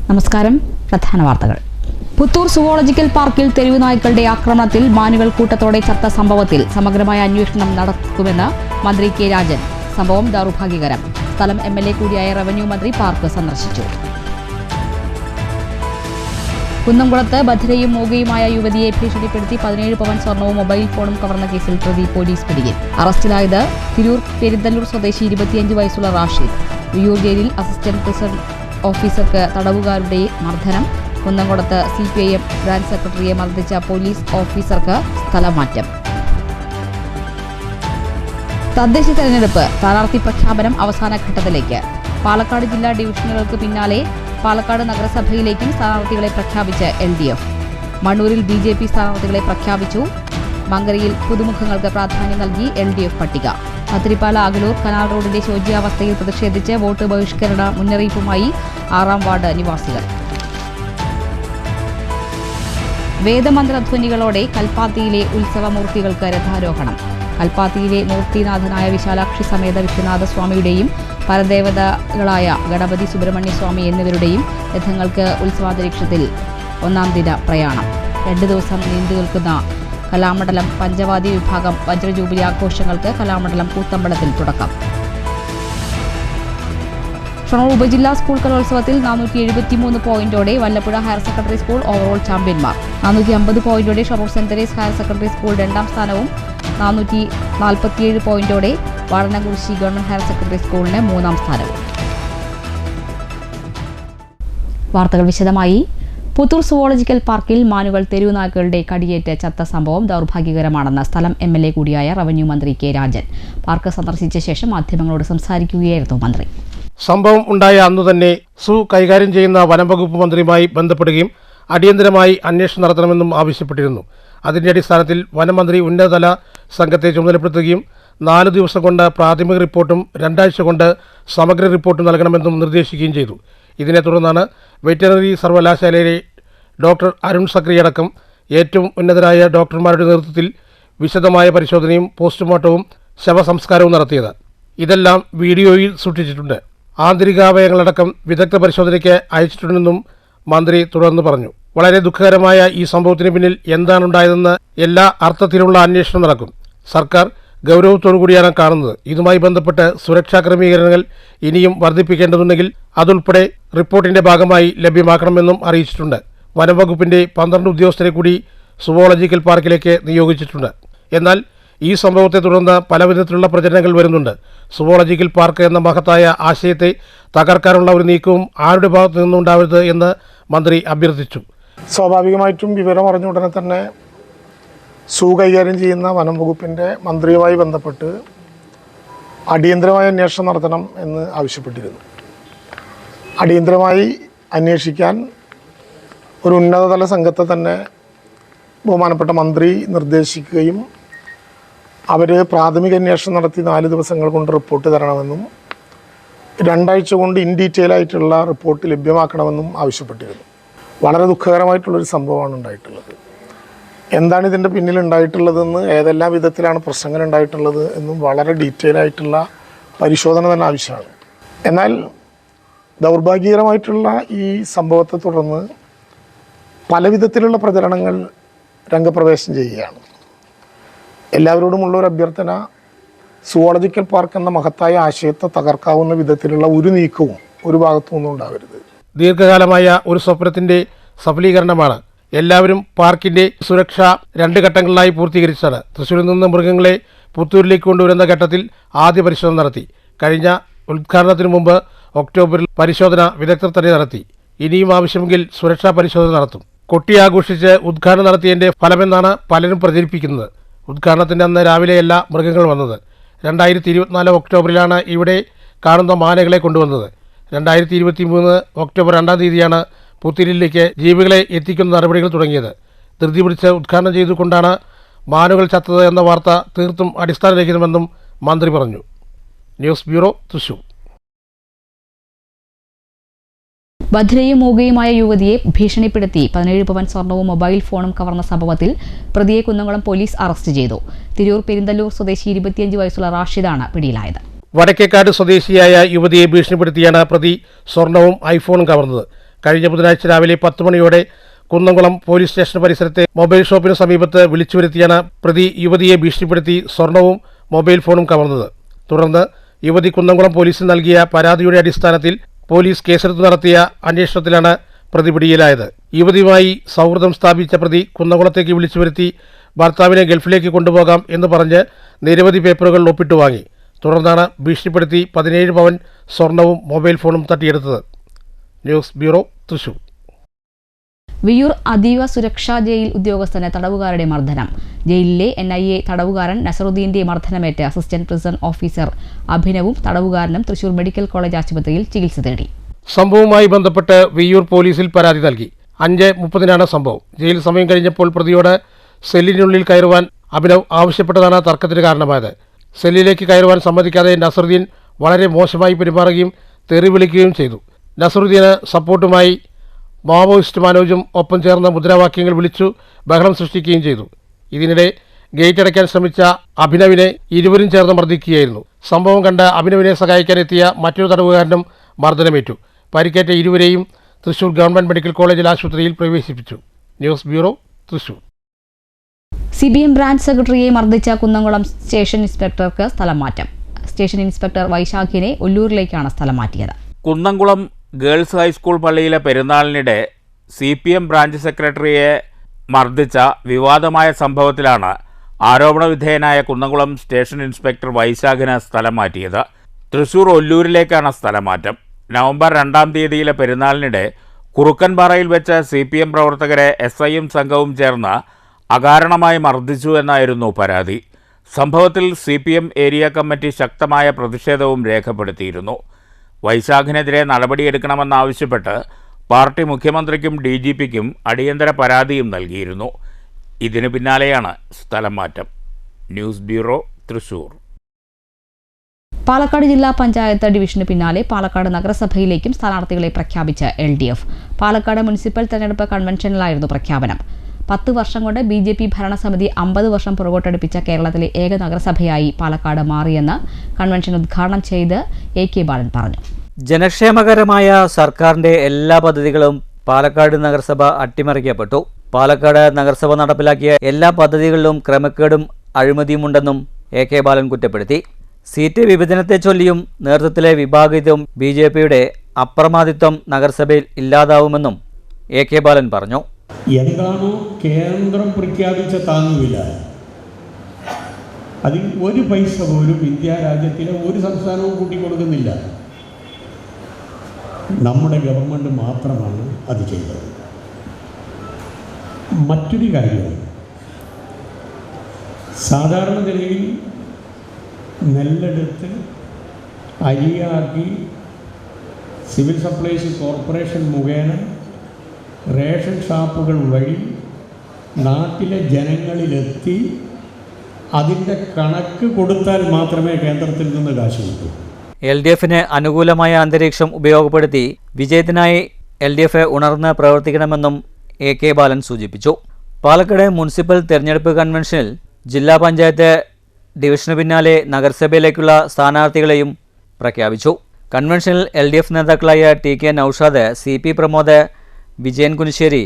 നമസ്കാരം. പ്രധാന വാർത്തകൾ. പുത്തൂർ സുവോളജിക്കൽ പാർക്കിൽ തെരുവുനായ്ക്കളുടെ ആക്രമണത്തിൽ മാനുകൾ കൂട്ടത്തോടെ ചത്ത സംഭവത്തിൽ സമഗ്രമായ അന്വേഷണം നടക്കുമെന്ന് മന്ത്രി കെ രാജൻ. സംഭവം ദൗർഭാഗ്യകരം. സ്ഥലം MLA കൂടിയായ റവന്യൂ മന്ത്രി പാർക്ക് സന്ദർശിച്ചു. കുന്നംകുളത്ത് ബധിരയും മൂകയുമായ യുവതിയെ ഭീഷണിപ്പെടുത്തി 17 പവൻ സ്വർണവും മൊബൈൽ ഫോണും കവർന്ന കേസിൽ പ്രതി പോലീസ് പിടിയിൽ. അറസ്റ്റിലായത് തിരൂർ പെരിന്തല്ലൂർ സ്വദേശി 25 വയസ്സുള്ള റാഷിദ്. വിയൂർ ജയിലിൽ അസിസ്റ്റന്റ് പ്രിസൺ ഓഫീസർക്ക് തടവുകാരുടെ മർദ്ദനം. കുന്നംകുളത്ത് CPIM ബ്രാഞ്ച് സെക്രട്ടറിയെ മർദ്ദിച്ച പോലീസ് ഓഫീസർക്ക് സ്ഥലമാറ്റം. തദ്ദേശ തെരഞ്ഞെടുപ്പ് സ്ഥാനാർത്ഥി പ്രഖ്യാപനം അവസാന ഘട്ടത്തിലേക്ക്. പാലക്കാട് ജില്ലാ ഡിവിഷനുകൾക്ക് പിന്നാലെ പാലക്കാട് നഗരസഭയിലേക്കും സ്ഥാനാർത്ഥികളെ പ്രഖ്യാപിച്ച് LDF. മണ്ണൂരിൽ BJP സ്ഥാനാർത്ഥികളെ പ്രഖ്യാപിച്ചു. മങ്കരയിൽ പുതുമുഖങ്ങൾക്ക് പ്രാധാന്യം നൽകി LDF പട്ടിക. പത്തിരിപ്പാല അകലൂർ കനാൽ റോഡിന്റെ ശോച്യാവസ്ഥയിൽ പ്രതിഷേധിച്ച് വോട്ട് ബഹിഷ്കരണ മുന്നറിയിപ്പുമായി 6ാം വാർഡ് നിവാസികൾ. വേദമന്ത്രധ്വനികളോടെ കൽപ്പാത്തിയിലെ ഉത്സവമൂർത്തികൾക്ക് രഥാരോഹണം. കൽപ്പാത്തിയിലെ മൂർത്തിനാഥനായ വിശാലാക്ഷി സമേത വിശ്വനാഥ സ്വാമിയുടെയും പരദേവതകളായ ഗണപതി സുബ്രഹ്മണ്യ സ്വാമി എന്നിവരുടെയും രഥങ്ങൾക്ക് ഉത്സവാന്തരീക്ഷത്തിൽ 1ാം ദിന പ്രയാണം. 2 ദിവസം നീണ്ടുനിൽക്കുന്ന കലാമണ്ഡലം പഞ്ചവാദി വിഭാഗം വജ്രജൂബിലി ആഘോഷങ്ങൾക്ക് കലാമണ്ഡലം കൂത്തമ്പലത്തിൽ തുടക്കം. ഷൊർണൂർ ഉപജില്ലാ സ്കൂൾ കലോത്സവത്തിൽ 473 പോയിന്റോടെ Vallappuzha higher secondary school overall ചാമ്പ്യന്മാർ. 450 പോയിന്റോടെ Shoranur saint Teresa's higher secondary school 2ാം സ്ഥാനവും 447 പോയിന്റോടെ വാടനകുറിശി ഗവൺമെന്റ് ഹയർ സെക്കൻഡറി സ്കൂളിന് 3ാം സ്ഥാനവും. വാർത്തകൾ വിശദമായി. പുത്തൂർ സുവോളജിക്കൽ പാർക്കിൽ മാനുകൾ തെരുവുനായ്ക്കളുടെ കടിയേറ്റ് ചത്ത സംഭവം ദൗർഭാഗ്യകരമാണെന്ന് സ്ഥലം MLA കൂടിയായ റവന്യൂ മന്ത്രി കെ രാജൻ. പാർക്ക് സന്ദർശിച്ച ശേഷം മാധ്യമങ്ങളോട് സംസാരിക്കുകയായിരുന്നു മന്ത്രി. സംഭവം ഉണ്ടായ അന്നു തന്നെ കൈകാര്യം ചെയ്യുന്ന വനംവകുപ്പ് മന്ത്രിയുമായി ബന്ധപ്പെടുകയും അടിയന്തരമായി അന്വേഷണം നടത്തണമെന്നും ആവശ്യപ്പെട്ടിരുന്നു. അതിന്റെ അടിസ്ഥാനത്തിൽ വനമന്ത്രി ഉന്നതതല സംഘത്തെ ചുമതലപ്പെടുത്തുകയും 4 ദിവസം കൊണ്ട് പ്രാഥമിക റിപ്പോർട്ടും 2 ആഴ്ച കൊണ്ട് സമഗ്ര റിപ്പോർട്ടും നൽകണമെന്നും നിർദ്ദേശിക്കുകയും ചെയ്തു. ഇതിനെ തുടർന്നാണ് വെറ്ററിനറി സർവകലാശാലയിലെ ഡോക്ടർ അരുൺ സക്രിയടക്കം ഏറ്റവും ഉന്നതരായ ഡോക്ടർമാരുടെ നേതൃത്വത്തിൽ വിശദമായ പരിശോധനയും പോസ്റ്റ്മോർട്ടവും ശവസംസ്കാരവും നടത്തിയത്. ഇതെല്ലാം വീഡിയോയിൽ സൂക്ഷിച്ചിട്ടുണ്ട്. ആന്തരികാവയവങ്ങളടക്കം വിദഗ്ധ പരിശോധനയ്ക്ക് അയച്ചിട്ടുണ്ടെന്നും മന്ത്രി തുടർന്ന് പറഞ്ഞു. വളരെ ദുഃഖകരമായ ഈ സംഭവത്തിന് പിന്നിൽ എന്താണുണ്ടായതെന്ന് എല്ലാ അർത്ഥത്തിലുള്ള അന്വേഷണം നടക്കും. സർക്കാർ ഗൗരവത്തോടുകൂടിയാണ് കാണുന്നത്. ഇതുമായി ബന്ധപ്പെട്ട് സുരക്ഷാ ക്രമീകരണങ്ങൾ ഇനിയും വർദ്ധിപ്പിക്കേണ്ടതുണ്ടെങ്കിൽ അതുൾപ്പെടെ റിപ്പോർട്ടിന്റെ ഭാഗമായി ലഭ്യമാക്കണമെന്നും അറിയിച്ചിട്ടുണ്ട്. വനംവകുപ്പിന്റെ 12 ഉദ്യോഗസ്ഥരെ കൂടി സുവോളജിക്കൽ പാർക്കിലേക്ക് നിയോഗിച്ചിട്ടുണ്ട്. എന്നാൽ ഈ സംഭവത്തെ തുടർന്ന് പലവിധത്തിലുള്ള പ്രചരണങ്ങൾ വരുന്നുണ്ട്. സുവോളജിക്കൽ പാർക്ക് എന്ന മഹത്തായ ആശയത്തെ തകർക്കാനുള്ള ഒരു നീക്കവും ആരുടെ ഭാഗത്തു നിന്നുണ്ടാവരുത് എന്ന് മന്ത്രി അഭ്യർത്ഥിച്ചു. സ്വാഭാവികമായിട്ടും വിവരം അറിഞ്ഞ ഉടനെ തന്നെ കൈകാര്യം ചെയ്യുന്ന വനം വകുപ്പിൻ്റെ മന്ത്രിയുമായി ബന്ധപ്പെട്ട് അടിയന്തരമായ അന്വേഷണം നടത്തണം എന്ന് ആവശ്യപ്പെട്ടിരുന്നു. അടിയന്തരമായി അന്വേഷിക്കാൻ ഒരു ഉന്നതതല സംഘത്തെ തന്നെ ബഹുമാനപ്പെട്ട മന്ത്രി നിർദ്ദേശിക്കുകയും അവർ പ്രാഥമിക അന്വേഷണം നടത്തി 4 ദിവസങ്ങൾ കൊണ്ട് റിപ്പോർട്ട് തരണമെന്നും 2 ആഴ്ച കൊണ്ട് ഇൻ ഡീറ്റെയിൽ ആയിട്ടുള്ള റിപ്പോർട്ട് ലഭ്യമാക്കണമെന്നും ആവശ്യപ്പെട്ടിരുന്നു. വളരെ ദുഃഖകരമായിട്ടുള്ളൊരു സംഭവമാണ് ഉണ്ടായിട്ടുള്ളത്. എന്താണ് ഇതിൻ്റെ പിന്നിൽ ഉണ്ടായിട്ടുള്ളതെന്ന്, ഏതെല്ലാം വിധത്തിലാണ് പ്രശ്നങ്ങൾ ഉണ്ടായിട്ടുള്ളത് എന്നും വളരെ ഡീറ്റെയിൽ ആയിട്ടുള്ള പരിശോധന തന്നെ ആവശ്യമാണ്. എന്നാൽ ദൗർഭാഗ്യകരമായിട്ടുള്ള ഈ സംഭവത്തെ തുടർന്ന് പല വിധത്തിലുള്ള പ്രചരണങ്ങൾ രംഗപ്രവേശം ചെയ്യുകയാണ്. എല്ലാവരോടുമുള്ളൊരു അഭ്യർത്ഥന, സുവോളജിക്കൽ പാർക്ക് എന്ന മഹത്തായ ആശയത്തെ തകർക്കാവുന്ന വിധത്തിലുള്ള ഒരു നീക്കവും ഒരു ഭാഗത്തു നിന്നും ഉണ്ടാവരുത്. ദീർഘകാലമായ ഒരു സ്വപ്നത്തിന്റെ സഫലീകരണമാണ്. എല്ലാവരും പാർക്കിന്റെ സുരക്ഷ 2 ഘട്ടങ്ങളിലായി പൂർത്തീകരിച്ചതാണ്. തൃശ്ശൂരിൽ നിന്ന് മൃഗങ്ങളെ പുത്തൂരിലേക്ക് കൊണ്ടുവരുന്ന ഘട്ടത്തിൽ ആദ്യ പരിശോധന നടത്തി. കഴിഞ്ഞ ഉദ്ഘാടനത്തിന് മുമ്പ് ഒക്ടോബറിൽ പരിശോധന വിദഗ്ധർ തന്നെ നടത്തി. ഇനിയും ആവശ്യമെങ്കിൽ സുരക്ഷാ പരിശോധന നടത്തും. കൊട്ടിയാഘോഷിച്ച് ഉദ്ഘാടനം നടത്തിയതിന്റെ ഫലമെന്നാണ് പലരും പ്രചരിപ്പിക്കുന്നത്. ഉദ്ഘാടനത്തിന്റെ അന്ന് രാവിലെയല്ല മൃഗങ്ങൾ വന്നത്. 2024 ഒക്ടോബറിലാണ് ഇവിടെ കാണുന്ന മാനകളെ കൊണ്ടുവന്നത്. 2023 ഒക്ടോബർ 2-ാം തീയതിയാണ് പുത്തൂരിലേക്ക് ജീവികളെ എത്തിക്കുന്ന നടപടികൾ തുടങ്ങിയത്. ധൃതി പിടിച്ച് ഉദ്ഘാടനം ചെയ്തുകൊണ്ടാണ് മാനുകൾ ചത്തത് എന്ന വാർത്ത തീർത്തും അടിസ്ഥാനരഹിതമെന്നും മന്ത്രി പറഞ്ഞു. News bureau, Thrissur. ബധിരയും മൂകയുമായ യുവതിയെ ഭീഷണിപ്പെടുത്തി 17 പവൻ സ്വർണവും മൊബൈൽ ഫോണും കവർന്ന സംഭവത്തിൽ പ്രതിയെ കുന്നംകുളം പോലീസ് അറസ്റ്റ് ചെയ്തു. തിരൂർ പെരിന്തല്ലൂർ സ്വദേശി 25 വയസ്സുള്ള റാഷിദാണ് പിടിയിലായത്. വടക്കേക്കാട് സ്വദേശിയായ യുവതിയെ ഭീഷണിപ്പെടുത്തിയാണ് പ്രതി സ്വർണവും ഐഫോണും കവർന്നത്. കഴിഞ്ഞ ബുധനാഴ്ച രാവിലെ 10 മണിയോടെ കുന്നംകുളം പോലീസ് സ്റ്റേഷൻ പരിസരത്തെ മൊബൈൽ ഷോപ്പിന് സമീപത്ത് വിളിച്ചു വരുത്തിയാണ് പ്രതി യുവതിയെ ഭീഷണിപ്പെടുത്തി സ്വർണവും മൊബൈൽ ഫോണും കവർന്നത്. തുടർന്ന് യുവതി കുന്നംകുളം പോലീസിന് നൽകിയ പരാതിയുടെ അടിസ്ഥാനത്തിൽ പോലീസ് കേസെടുത്ത് നടത്തിയ അന്വേഷണത്തിലാണ് പ്രതി പിടിയിലായത്. യുവതിയുമായി സൗഹൃദം സ്ഥാപിച്ച പ്രതി കുന്നംകുളത്തേക്ക് വിളിച്ചു വരുത്തി ഭർത്താവിനെ ഗൾഫിലേക്ക് കൊണ്ടുപോകാം എന്ന് പറഞ്ഞ് നിരവധി പേപ്പറുകൾ ഒപ്പിട്ടു വാങ്ങി. തുടർന്നാണ് ഭീഷണിപ്പെടുത്തി 17 പവൻ സ്വർണവും മൊബൈൽ ഫോണും തട്ടിയെടുത്തത്. News bureau, Thrissur. വിയ്യൂർ അതീവ സുരക്ഷാ ജയിൽ ഉദ്യോഗസ്ഥന് തടവുകാരുടെ മർദ്ദനം. ജയിലിലെ NIA തടവുകാരൻ നസറുദ്ദീന്റെ മർദ്ദനമേറ്റ് അസിസ്റ്റന്റ് പ്രിസൺ ഓഫീസർ അഭിനവും തടവുകാരനും തൃശൂർ മെഡിക്കൽ കോളേജ് ആശുപത്രിയിൽ ചികിത്സ തേടി. സംഭവവുമായി ബന്ധപ്പെട്ട് വിയ്യൂർ പോലീസിൽ പരാതി നൽകി. 5:30-നാണ് സംഭവം. ജയിൽ സമയം കഴിഞ്ഞപ്പോൾ പ്രതിയോട് സെല്ലിനുള്ളിൽ കയറുവാൻ അഭിനവ് ആവശ്യപ്പെട്ടതാണ് തർക്കത്തിന് കാരണമായത്. സെല്ലിലേക്ക് കയറുവാൻ സമ്മതിക്കാതെ നസറുദ്ദീൻ വളരെ മോശമായി പെരുമാറുകയും തെറി വിളിക്കുകയും ചെയ്തു. നസറുദ്ദീന് സപ്പോർട്ടുമായി മാവോയിസ്റ്റ് മനോജും ഒപ്പം ചേർന്ന മുദ്രാവാക്യങ്ങൾ വിളിച്ചു ബഹളം സൃഷ്ടിക്കുകയും ചെയ്തു. ഇതിനിടെ ഗേറ്റ് അടയ്ക്കാൻ ശ്രമിച്ച അഭിനവിനെ ഇരുവരും ചേർന്ന് മർദ്ദിക്കുകയായിരുന്നു. സംഭവം കണ്ട് അഭിനവിനെ സഹായിക്കാനെത്തിയ മറ്റൊരു തടവുകാരനും മർദ്ദനമേറ്റു. പരിക്കേറ്റ ഇരുവരെയും തൃശൂർ ഗവൺമെന്റ് മെഡിക്കൽ കോളേജിൽ ആശുപത്രിയിൽ പ്രവേശിപ്പിച്ചു. News bureau, Thrissur. CBM branch സെക്രട്ടറിയെ മർദ്ദിച്ച കുന്നംകുളം സ്റ്റേഷൻ ഇൻസ്പെക്ടർക്ക് സ്ഥലം മാറ്റം. സ്റ്റേഷൻ ഇൻസ്പെക്ടർ വൈശാഖിനെ ഒല്ലൂരിലേക്കാണ് സ്ഥലം മാറ്റിയത്. കുന്നംകുളം ഗേൾസ് ഹൈസ്കൂൾ പള്ളിയിലെ പെരുന്നാളിനിടെ CPM ബ്രാഞ്ച് സെക്രട്ടറിയെ മർദ്ദിച്ച വിവാദമായ സംഭവത്തിലാണ് ആരോപണ വിധേയനായ കുന്നംകുളം സ്റ്റേഷൻ ഇൻസ്പെക്ടർ വൈശാഖിന് സ്ഥലം മാറ്റിയത്. തൃശൂർ ഒല്ലൂരിലേക്കാണ് സ്ഥലമാറ്റം. നവംബർ 2-ാം തീയതിയിലെ പെരുന്നാളിനിടെ കുറുക്കൻപാറയിൽ വെച്ച് CPM പ്രവർത്തകരെ SIയും സംഘവും ചേർന്ന് അകാരണമായി മർദ്ദിച്ചു എന്നായിരുന്നു പരാതി. സംഭവത്തിൽ CPM ഏരിയ കമ്മിറ്റി ശക്തമായ പ്രതിഷേധവും രേഖപ്പെടുത്തിയിരുന്നു. വൈശാഖിനെതിരെ നടപടിയെടുക്കണമെന്നാവശ്യപ്പെട്ട് പാർട്ടി മുഖ്യമന്ത്രിക്കും DGPക്കും അടിയന്തര പരാതിയും നൽകിയിരുന്നു. ഇതിനു പിന്നാലെയാണ് സ്ഥലം മാറ്റം. News bureau, Thrissur. പാലക്കാട് ജില്ലാ പഞ്ചായത്ത് ഡിവിഷന് പിന്നാലെ പാലക്കാട് നഗരസഭയിലേക്കും സ്ഥാനാർത്ഥികളെ പ്രഖ്യാപിച്ച LDF. പാലക്കാട് മുനിസിപ്പൽ തെരഞ്ഞെടുപ്പ് കൺവെൻഷനിലായിരുന്നു പ്രഖ്യാപനം. 10 വർഷം കൊണ്ട് BJP ഭരണസമിതി 50 വർഷം പുറകോട്ടടുപ്പിച്ച കേരളത്തിലെ ഏക നഗരസഭയായി പാലക്കാട് മാറിയെന്ന് കൺവെൻഷൻ ഉദ്ഘാടനം ചെയ്ത് AK ബാലൻ പറഞ്ഞു. ജനക്ഷേമകരമായ സർക്കാരിന്റെ എല്ലാ പദ്ധതികളും പാലക്കാട് നഗരസഭ അട്ടിമറിക്കപ്പെട്ടു. പാലക്കാട് നഗരസഭ നടപ്പിലാക്കിയ എല്ലാ പദ്ധതികളിലും ക്രമക്കേടും അഴിമതിയുമുണ്ടെന്നും AK ബാലൻ കുറ്റപ്പെടുത്തി. സീറ്റ് വിഭജനത്തെ ചൊല്ലിയും നേതൃത്വത്തിലെ വിഭാഗീയതയും BJPയുടെ അപ്രമാദിത്വം നഗരസഭയിൽ ഇല്ലാതാവുമെന്നും AK ബാലൻ പറഞ്ഞു. എന്താണോ കേന്ദ്രം പ്രഖ്യാപിച്ച താങ്ങുവില, അതിൽ ഒരു പൈസ പോലും ഇന്ത്യ രാജ്യത്തിലെ ഒരു സംസ്ഥാനവും കൂട്ടിക്കൊടുക്കുന്നില്ല. നമ്മുടെ ഗവൺമെൻറ് മാത്രമാണ് അത് ചെയ്തത്. മറ്റൊരു കാര്യം, സാധാരണ നിലയിൽ നെല്ലെടുത്ത് അരിയാക്കി സിവിൽ സപ്ലൈസ് കോർപ്പറേഷൻ മുഖേന റേഷൻ ഷാപ്പുകൾ വഴി നാട്ടിലെ ജനങ്ങളിലെത്തി അതിൻ്റെ കണക്ക് കൊടുത്താൽ മാത്രമേ കേന്ദ്രത്തിൽ നിന്ന് കാശ് കിട്ടൂ. LDFന് അനുകൂലമായ അന്തരീക്ഷം ഉപയോഗപ്പെടുത്തി വിജയത്തിനായി LDF ഉണർന്ന് പ്രവർത്തിക്കണമെന്നും AK ബാലൻ സൂചിപ്പിച്ചു. പാലക്കാട് മുനിസിപ്പൽ തെരഞ്ഞെടുപ്പ് കൺവെൻഷനിൽ ജില്ലാ പഞ്ചായത്ത് ഡിവിഷന് പിന്നാലെ നഗരസഭയിലേക്കുള്ള സ്ഥാനാർത്ഥികളെയും പ്രഖ്യാപിച്ചു. കൺവെൻഷനിൽ LDF നേതാക്കളായ TK Naushad, CP Pramod, Vijayan Kunissery,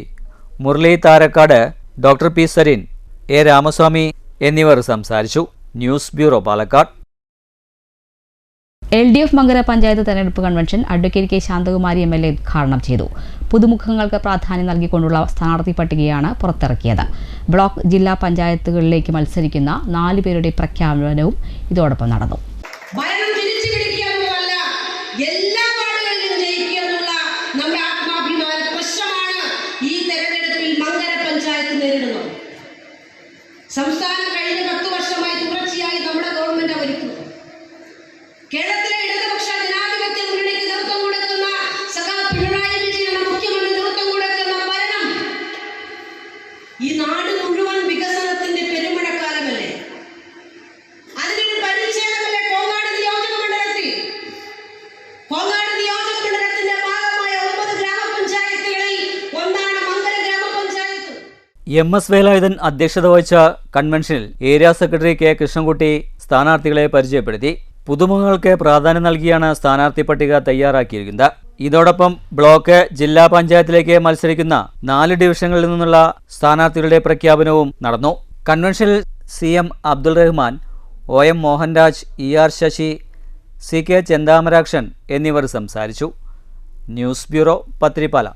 Murali Tharakkad, doctor P Sareen, A Ramaswamy എന്നിവർ സംസാരിച്ചു. News bureau, Palakkad. LDF Mankara panchayat തെരഞ്ഞെടുപ്പ് convention advocate K Santhakumari MLA ഉദ്ഘാടനം ചെയ്തു. പുതുമുഖങ്ങൾക്ക് പ്രാധാന്യം നൽകിക്കൊണ്ടുള്ള സ്ഥാനാർത്ഥി പട്ടികയാണ് പുറത്തിറക്കിയത്. ബ്ലോക്ക്, ജില്ലാ പഞ്ചായത്തുകളിലേക്ക് മത്സരിക്കുന്ന 4 പേരുടെ പ്രഖ്യാപനവും ഇതോടൊപ്പം നടന്നു. എല്ലാ വാർഡുകളിലും ജയിക്കുക എന്നുള്ള നമ്മുടെ ആത്മാഭിമാന പ്രശ്നമാണ് ഈ തെരഞ്ഞെടുപ്പിൽ മങ്കര പഞ്ചായത്ത് നേരിടുന്നത്. സംസ്ഥാനം കഴിഞ്ഞ 10 വർഷമായി തുടർച്ചയായി നമ്മുടെ ഗവൺമെന്റ് ഭരിക്കുന്നു. കേരളത്തിലെ ഇടതുപക്ഷ ജനാധിപത്യ മുന്നണിക്ക് നേതൃത്വം കൊടുക്കുന്ന പിണറായി വിജയൻ മുഖ്യമന്ത്രി നേതൃത്വം കൊടുക്കുന്ന ഭരണം ഈ നാട് മുഴുവൻ വികസനത്തിന്റെ പെരുമഴക്കാലമല്ലേ? അതിനൊരു പരിചയമല്ലേ കോങ്ങാട് നിയോജക മണ്ഡലത്തിൽ? കോങ്ങാട് നിയോജക മണ്ഡലത്തിന്റെ ഭാഗമായ 9 ഗ്രാമപഞ്ചായത്തുകളിൽ ഒന്നാണ് മങ്കര ഗ്രാമപഞ്ചായത്ത്. MS വേലായുധൻ അധ്യക്ഷത വഹിച്ച കൺവെൻഷനിൽ ഏരിയ സെക്രട്ടറി K കൃഷ്ണൻകുട്ടി സ്ഥാനാർത്ഥികളെ പരിചയപ്പെടുത്തി. പുതുമുഖങ്ങൾക്ക് പ്രാധാന്യം നൽകിയാണ് സ്ഥാനാർത്ഥി പട്ടിക തയ്യാറാക്കിയിരിക്കുന്നത്. ഇതോടൊപ്പം ബ്ലോക്ക് ജില്ലാ പഞ്ചായത്തിലേക്ക് മത്സരിക്കുന്ന 4 ഡിവിഷനുകളിൽ നിന്നുള്ള സ്ഥാനാർത്ഥികളുടെ പ്രഖ്യാപനവും നടന്നു. കൺവെൻഷനിൽ CM Abdul Rahman, OM Mohanraj, ER Sasi, CK Chenthamarakshan എന്നിവർ സംസാരിച്ചു. News bureau, Pathiripala.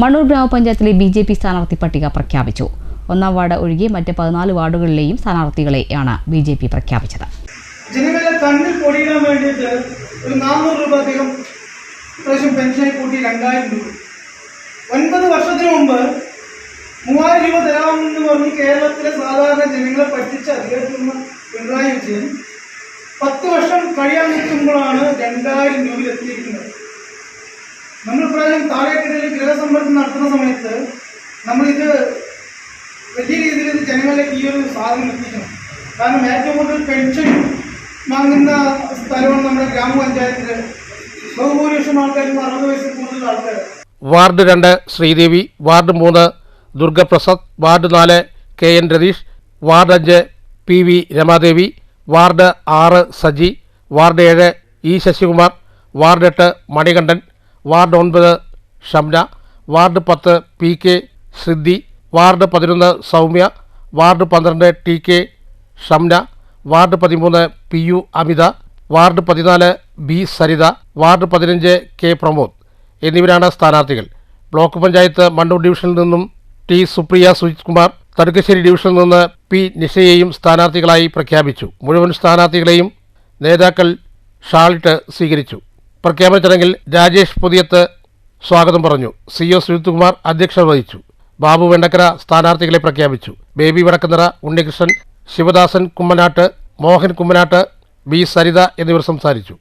മണ്ണൂർ ഗ്രാമപഞ്ചായത്തിലെ BJP സ്ഥാനാർത്ഥി പട്ടിക പ്രഖ്യാപിച്ചു. 1-ാം വാർഡ് ഒഴികെ മറ്റ് 14 വാർഡുകളിലെയും സ്ഥാനാർത്ഥികളെയാണ് BJP പ്രഖ്യാപിച്ചത്. ജനങ്ങളെ കണ്ണിൽ പൊടിയിടാൻ വേണ്ടിയിട്ട് ഒരു 400 രൂപ അധികം പ്രാവശ്യം പെൻഷനായി കൂട്ടി 2000 രൂപ. 9 വർഷത്തിന് മുമ്പ് 3000 രൂപ തരാമെന്ന് പറഞ്ഞ് കേരളത്തിലെ സാധാരണ ജനങ്ങളെ പറ്റിച്ച അധികാരത്തിൽ പിണറായി വിജയൻ 10 വർഷം കഴിയാൻ നിൽക്കുമ്പോഴാണ് 2000 രൂപയിൽ എത്തിയിരിക്കുന്നത്. നമ്മൾ പ്രായം താഴേക്കിടയിൽ ഗൃഹസമ്പർക്കം നടത്തുന്ന സമയത്ത് നമ്മളിത് വലിയ രീതിയിൽ ജനങ്ങളിലേക്ക് ഈ ഒരു സാധനം എത്തിക്കണം. കാരണം ഏറ്റവും കൂടുതൽ പെൻഷൻ വാങ്ങുന്ന സ്ഥലമാണ് നമ്മുടെ ഗ്രാമപഞ്ചായത്തിൽ. ബഹുഭൂരിപക്ഷം ആൾക്കാരും 60 വയസ്സിൽ കൂടുതൽ ആൾക്കാർ. Ward 2 Sreedevi, ward 3 Durgaprasad, ward 4 KN Ratheesh, ward 5 PV Ramadevi, ward 6 Saji, ward 7 E Sasikumar, ward 8 Manikandan, ward 9 Shamna, ward 10 PK Siddhi, ward 11 Soumya, ward 12 TK Shamna, ward 13 PU Amitha, ward 14 B Saritha, ward 15 K Pramod എന്നിവരാണ് സ്ഥാനാർത്ഥികൾ. ബ്ലോക്ക് പഞ്ചായത്ത് മണ്ണൂർ ഡിവിഷനിൽ നിന്നും T സുപ്രിയ സുജിത് കുമാർ, തടുക്കശ്ശേരി ഡിവിഷനിൽ നിന്ന് P നിഷയെയും സ്ഥാനാർത്ഥികളായി പ്രഖ്യാപിച്ചു. മുഴുവൻ സ്ഥാനാർത്ഥികളെയും നേതാക്കൾ ഷാളിട്ട് സ്വീകരിച്ചു. പ്രഖ്യാപന ചടങ്ങിൽ രാജേഷ് പുതിയത്ത് സ്വാഗതം പറഞ്ഞു. CO സുജിത് കുമാർ അധ്യക്ഷത വഹിച്ചു. ബാബു വെണ്ടക്കര സ്ഥാനാർത്ഥികളെ പ്രഖ്യാപിച്ചു. ബേബി വടക്കന്തറ, ഉണ്ണികൃഷ്ണൻ, ശിവദാസൻ കുമ്മനാട്ട്, മോഹൻ കുമ്മനാട്ട്, B സരിത എന്നിവർ സംസാരിച്ചു.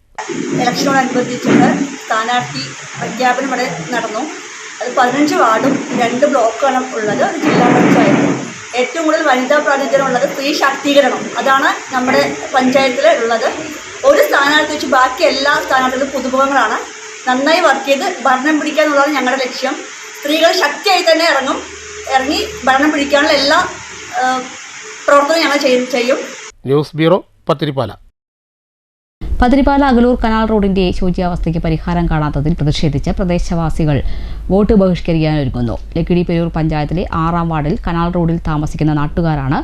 ഇലക്ഷനോടനുബന്ധിച്ചുള്ള സ്ഥാനാർത്ഥി പ്രഖ്യാപനം ഇവിടെ നടന്നു. അത് 15 വാർഡും 2 ബ്ലോക്കുകളും ഉള്ളത് ജില്ലാ പഞ്ചായത്ത്. ഏറ്റവും കൂടുതൽ വനിതാ പ്രാതിനിധ്യം ഉള്ളത് സ്ത്രീ ശാക്തീകരണം, അതാണ് നമ്മുടെ പഞ്ചായത്തിൽ ഉള്ളത്. ഒരു സ്ഥാനാർത്ഥി വെച്ച് ബാക്കി എല്ലാ സ്ഥാനാർത്ഥികളും പുതുമുഖങ്ങളാണ്. നന്നായി വർക്ക് ചെയ്ത് ഭരണം പിടിക്കുക എന്നുള്ളതാണ് ഞങ്ങളുടെ ലക്ഷ്യം. സ്ത്രീകൾ ശക്തിയായി തന്നെ ഇറങ്ങി ഭരണം പിടിക്കാനുള്ള എല്ലാ പ്രവർത്തനവും ഞങ്ങൾ ചെയ്യും. News bureau, Pathirippala. Pathirippala Akalur canal റോഡിന്റെ ശോച്യാവസ്ഥയ്ക്ക് പരിഹാരം കാണാത്തതിൽ പ്രതിഷേധിച്ച് പ്രദേശവാസികൾ വോട്ട് ബഹിഷ്കരിക്കാനൊരുങ്ങുന്നു. ലക്കിടി പെരൂർ പഞ്ചായത്തിലെ 6-ാം വാർഡിൽ കനാൽ റോഡിൽ താമസിക്കുന്ന നാട്ടുകാരാണ്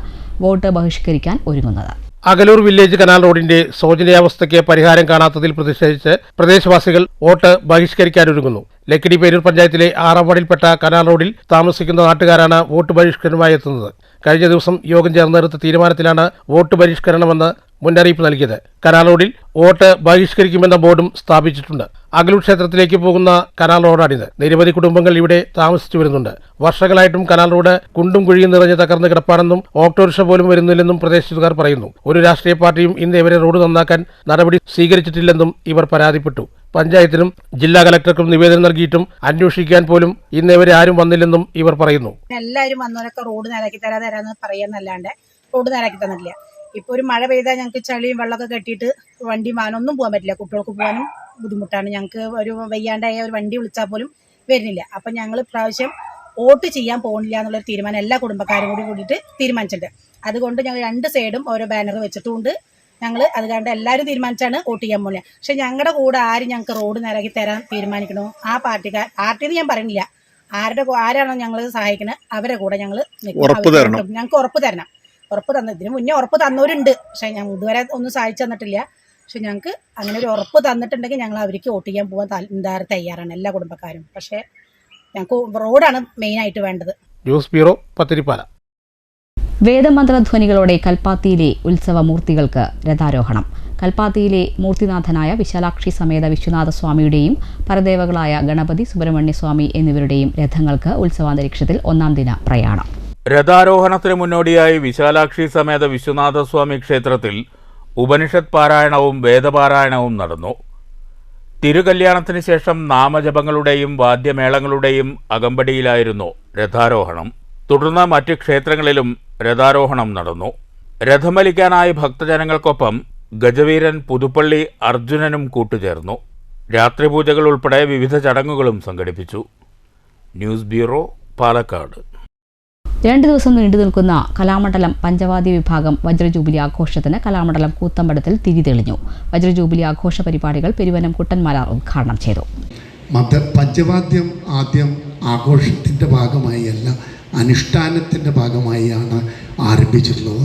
വോട്ട് ബഹിഷ്കരിക്കാൻ ഒരുങ്ങുന്നത്. അകലൂർ വില്ലേജ് കനാൽ റോഡിന്റെ ശോചനീയാവസ്ഥയ്ക്ക് പരിഹാരം കാണാത്തതിൽ പ്രതിഷേധിച്ച് പ്രദേശവാസികൾ വോട്ട് ബഹിഷ്കരിക്കാനൊരുങ്ങുന്നു. ലക്കിടി പേരൂർ പഞ്ചായത്തിലെ 6-ാം വാർഡിൽപ്പെട്ട കനാൽ റോഡിൽ താമസിക്കുന്ന നാട്ടുകാരാണ് വോട്ട് ബഹിഷ്കരണമായി എത്തുന്നത്. കഴിഞ്ഞ ദിവസം യോഗം ചേർന്നെടുത്ത തീരുമാനത്തിലാണ് വോട്ട് ബഹിഷ്കരണമെന്ന് മുന്നറിയിപ്പ് നൽകിയത്. കനാൽ റോഡിൽ വോട്ട് ബഹിഷ്കരിക്കുമെന്ന ബോർഡും സ്ഥാപിച്ചിട്ടുണ്ട്. അകലൂർ ക്ഷേത്രത്തിലേക്ക് പോകുന്ന കനാൽ റോഡാണിത്. നിരവധി കുടുംബങ്ങൾ ഇവിടെ താമസിച്ചു വരുന്നുണ്ട്. വർഷങ്ങളായിട്ടും കനാൽ റോഡ് കുണ്ടും കുഴിയും നിറഞ്ഞ് തകർന്ന് കിടപ്പാണെന്നും ഓട്ടോറിക്ഷ പോലും വരുന്നില്ലെന്നും പ്രദേശത്തുകാർ പറയുന്നു. ഒരു രാഷ്ട്രീയ പാർട്ടിയും ഇന്ന് ഇവരെ റോഡ് നന്നാക്കാൻ നടപടി സ്വീകരിച്ചിട്ടില്ലെന്നും ഇവർ പരാതിപ്പെട്ടു. പഞ്ചായത്തിനും ജില്ലാ കലക്ടർക്കും നിവേദനം നൽകിയിട്ടും അന്വേഷിക്കാൻ പോലും ഇന്നേവരെ ആരും വന്നില്ലെന്നും ഇവർ പറയുന്നു. എല്ലാവരും വന്നവരൊക്കെ റോഡ് നേരാക്കി തരാന്ന് പറയാന്നല്ലാണ്ട് റോഡ് നേരാക്കി തന്നില്ല. ഇപ്പൊ ഒരു മഴ പെയ്താൽ ഞങ്ങൾക്ക് ചളിയും വെള്ളമൊക്കെ കെട്ടിയിട്ട് വണ്ടി വാനൊന്നും പോകാൻ പറ്റില്ല. കുട്ടികൾക്ക് പോകാനും ബുദ്ധിമുട്ടാണ്. ഞങ്ങൾക്ക് ഒരു വയ്യാണ്ടായ ഒരു വണ്ടി വിളിച്ചാൽ പോലും വരുന്നില്ല. അപ്പൊ ഞങ്ങൾ പ്രാവശ്യം വോട്ട് ചെയ്യാൻ പോകുന്നില്ല എന്നുള്ളൊരു തീരുമാനം എല്ലാ കുടുംബക്കാരും കൂടിയിട്ട് തീരുമാനിച്ചിട്ടുണ്ട്. അതുകൊണ്ട് ഞങ്ങൾ 2 സൈഡും ഓരോ ബാനർ വെച്ചിട്ടുണ്ട്. ഞങ്ങൾ അത് കണ്ട് എല്ലാവരും തീരുമാനിച്ചാണ് വോട്ട് ചെയ്യാൻ പോകുന്നത്. പക്ഷെ ഞങ്ങളുടെ കൂടെ ആരും ഞങ്ങൾക്ക് റോഡ് നേരാക്കി തരാൻ തീരുമാനിക്കണോ ആ പാർട്ടിന്ന് ഞാൻ പറയുന്നില്ല, ആരാണോ ഞങ്ങൾ സഹായിക്കുന്നത് അവരുടെ കൂടെ ഞങ്ങൾ ഞങ്ങൾക്ക് ഉറപ്പ് തരണം. ഉറപ്പ് തന്നതിന് മുന്നേ ഉറപ്പ് തന്നവരുണ്ട്, പക്ഷെ ഞങ്ങൾ ഇതുവരെ ഒന്നും സഹായിച്ചു തന്നിട്ടില്ല. പക്ഷെ ഞങ്ങൾക്ക് അങ്ങനെ ഒരു ഉറപ്പ് തന്നിട്ടുണ്ടെങ്കിൽ ഞങ്ങൾ അവർക്ക് വോട്ട് ചെയ്യാൻ പോകാൻ തയ്യാറാണ് എല്ലാ കുടുംബക്കാരും. പക്ഷെ ഞങ്ങൾക്ക് റോഡാണ് മെയിനായിട്ട് വേണ്ടത്. News bureau, Pathirippala. വേദമന്ത്രധ്വനികളോടെ കൽപ്പാത്തിയിലെ ഉത്സവമൂർത്തികൾക്ക് രഥാരോഹണം. കൽപ്പാത്തിയിലെ മൂർത്തിനാഥനായ വിശാലാക്ഷി സമേത വിശ്വനാഥസ്വാമിയുടെയും പരദേവകളായ ഗണപതി, സുബ്രഹ്മണ്യസ്വാമി എന്നിവരുടെയും രഥങ്ങൾക്ക് ഉത്സവാന്തരീക്ഷത്തിൽ 1-ാം ദിന പ്രയാണം. രഥാരോഹണത്തിന് മുന്നോടിയായി വിശാലാക്ഷി സമേത വിശ്വനാഥസ്വാമി ക്ഷേത്രത്തിൽ ഉപനിഷത്ത് പാരായണവും വേദപാരായണവും നടന്നു. തിരുകല്യാണത്തിന് ശേഷം നാമജപങ്ങളുടെയും വാദ്യമേളങ്ങളുടെയും അകമ്പടിയിലായിരുന്നു രഥാരോഹണം. തുടർന്ന് മറ്റ് ക്ഷേത്രങ്ങളിലും രഥാരോഹണം നടന്നു. രഥമലിക്കാനായി ഭക്തജനങ്ങൾക്കൊപ്പം ഗജവീരൻ പുതുപ്പള്ളി അർജുനനും കൂട്ടുചേർന്നു. രാത്രിപൂജകൾ ഉൾപ്പെടെ വിവിധ ചടങ്ങുകളും സംഘടിപ്പിച്ചു. News bureau, Palakkad. 2 ദിവസം നീണ്ടു നിൽക്കുന്ന കലാമണ്ഡലം പഞ്ചവാദ്യ വിഭാഗം വജ്രജൂബിലി ആഘോഷത്തിന് കലാമണ്ഡലം കൂത്തമ്പടത്തിൽ തിരി തെളിഞ്ഞു. വജ്രജൂബിലി ആഘോഷ പരിപാടികൾ പെരുവനം കുട്ടന്മാരാർ ഉദ്ഘാടനം ചെയ്തു. പഞ്ചവാദ്യം ആദ്യം ആഘോഷത്തിൻ്റെ ഭാഗമായി അല്ല, അനുഷ്ഠാനത്തിൻ്റെ ഭാഗമായാണ് ആരംഭിച്ചിട്ടുള്ളത്.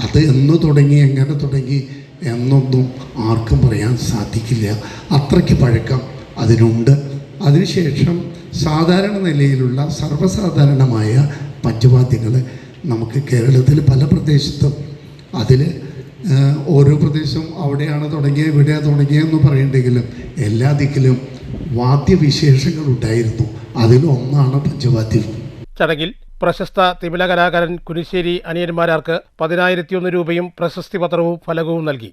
അത് എന്ന് തുടങ്ങി, എങ്ങനെ തുടങ്ങി എന്നൊന്നും ആർക്കും പറയാൻ സാധിക്കില്ല. അത്രയ്ക്ക് പഴക്കം അതിനുണ്ട്. അതിനുശേഷം സാധാരണ നിലയിലുള്ള സർവ്വസാധാരണമായ പഞ്ചവാദ്യങ്ങൾ നമുക്ക് കേരളത്തിൽ പല പ്രദേശത്തും, അതിൽ ഓരോ പ്രദേശവും അവിടെയാണ് തുടങ്ങിയത് ഇവിടെയാണ് തുടങ്ങിയതെന്ന് പറയണ്ടെങ്കിലും എല്ലാ ദിക്കിലും വാദ്യവിശേഷങ്ങളുണ്ടായിരുന്നു. അതിലൊന്നാണ് പഞ്ചവാദ്യം. ചടങ്ങിൽ പ്രശസ്ത തിമില കലാകാരൻ കുനിശ്ശേരി അനിയന്മാരാർക്ക് 10,001 രൂപയും പ്രശസ്തി പത്രവും ഫലകവും നൽകി.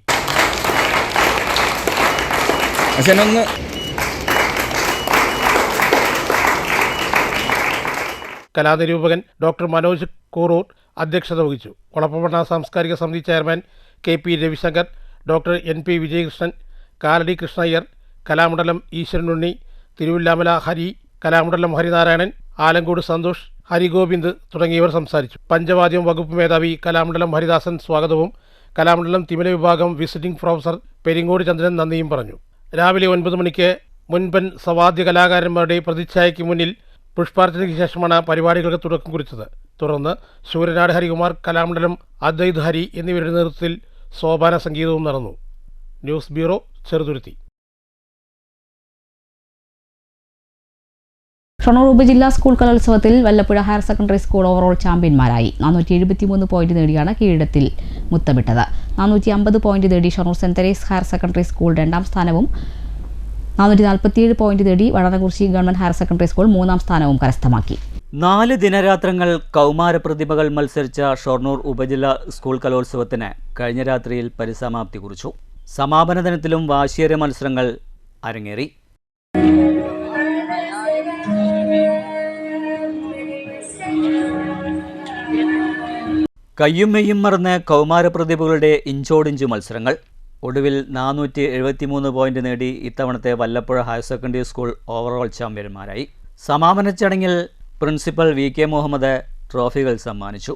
കലാനിരൂപകൻ ഡോക്ടർ മനോജ് കൂറൂർ അധ്യക്ഷത വഹിച്ചു. ഒളപ്പമണ്ണ സാംസ്കാരിക സമിതി chairman KP Ravishankar, doctor NP Vijayakrishnan, Kalady Krishnayyar, Kalamandalam Eswaranunni, Thiruvilwamala Hari, Kalamandalam Harinarayanan, Alankode Santhosh, Harigovind തുടങ്ങിയവർ സംസാരിച്ചു. പഞ്ചവാദ്യം വകുപ്പ് മേധാവി കലാമണ്ഡലം ഹരിദാസൻ സ്വാഗതവും കലാമണ്ഡലം തിമില വിഭാഗം വിസിറ്റിംഗ് പ്രൊഫസർ പെരിങ്ങോട് ചന്ദ്രൻ നന്ദിയും പറഞ്ഞു. രാവിലെ 9 മണിക്ക് മുൻപൻ സവാദ്യ കലാകാരന്മാരുടെ പ്രതിച്ഛായയ്ക്ക് മുന്നിൽ പുഷ്പാർച്ചനയ്ക്ക് ശേഷമാണ് പരിപാടികൾക്ക് തുടക്കം കുറിച്ചത്. തുടർന്ന് ശൂരനാട് ഹരികുമാർ, കലാമണ്ഡലം അദ്വൈത് ഹരി എന്നിവരുടെ നേതൃത്വത്തിൽ സോപാന സംഗീതവും നടന്നു. News bureau, Cheruthuruthy. ഷൊർണൂർ ഉപജില്ലാ സ്കൂൾ കലോത്സവത്തിൽ Vallappuzha higher secondary school overall ചാമ്പ്യന്മാരായി. 473 പോയിന്റ് നേടിയാണ് കിരീടത്തിൽ മുത്തമിട്ടത്. 450 പോയിന്റ് നേടി Shoranur saint Teresa's higher secondary school 2ാം സ്ഥാനവും 447 പോയിന്റ് നേടി Vadanakurissi government higher secondary school 3ാം സ്ഥാനവും കരസ്ഥമാക്കി. 4 ദിനരാത്രങ്ങൾ കൗമാര പ്രതിഭകൾ മത്സരിച്ച ഷൊർണൂർ ഉപജില്ലാ സ്കൂൾ കലോത്സവത്തിന് കഴിഞ്ഞ രാത്രിയിൽ പരിസമാപ്തി കുറിച്ചു. സമാപന ദിനത്തിലും വാശിയേറിയ മത്സരങ്ങൾ അരങ്ങേറി. കയ്യും മെയ്യും മറന്ന് കൗമാര പ്രതിഭകളുടെ ഇഞ്ചോടിഞ്ച് മത്സരങ്ങൾ. ഒടുവിൽ 473 പോയിന്റ് നേടി ഇത്തവണത്തെ Vallappuzha higher secondary school overall ചാമ്പ്യന്മാരായി. സമാപന ചടങ്ങിൽ പ്രിൻസിപ്പൽ VK മുഹമ്മദ് ട്രോഫികൾ സമ്മാനിച്ചു.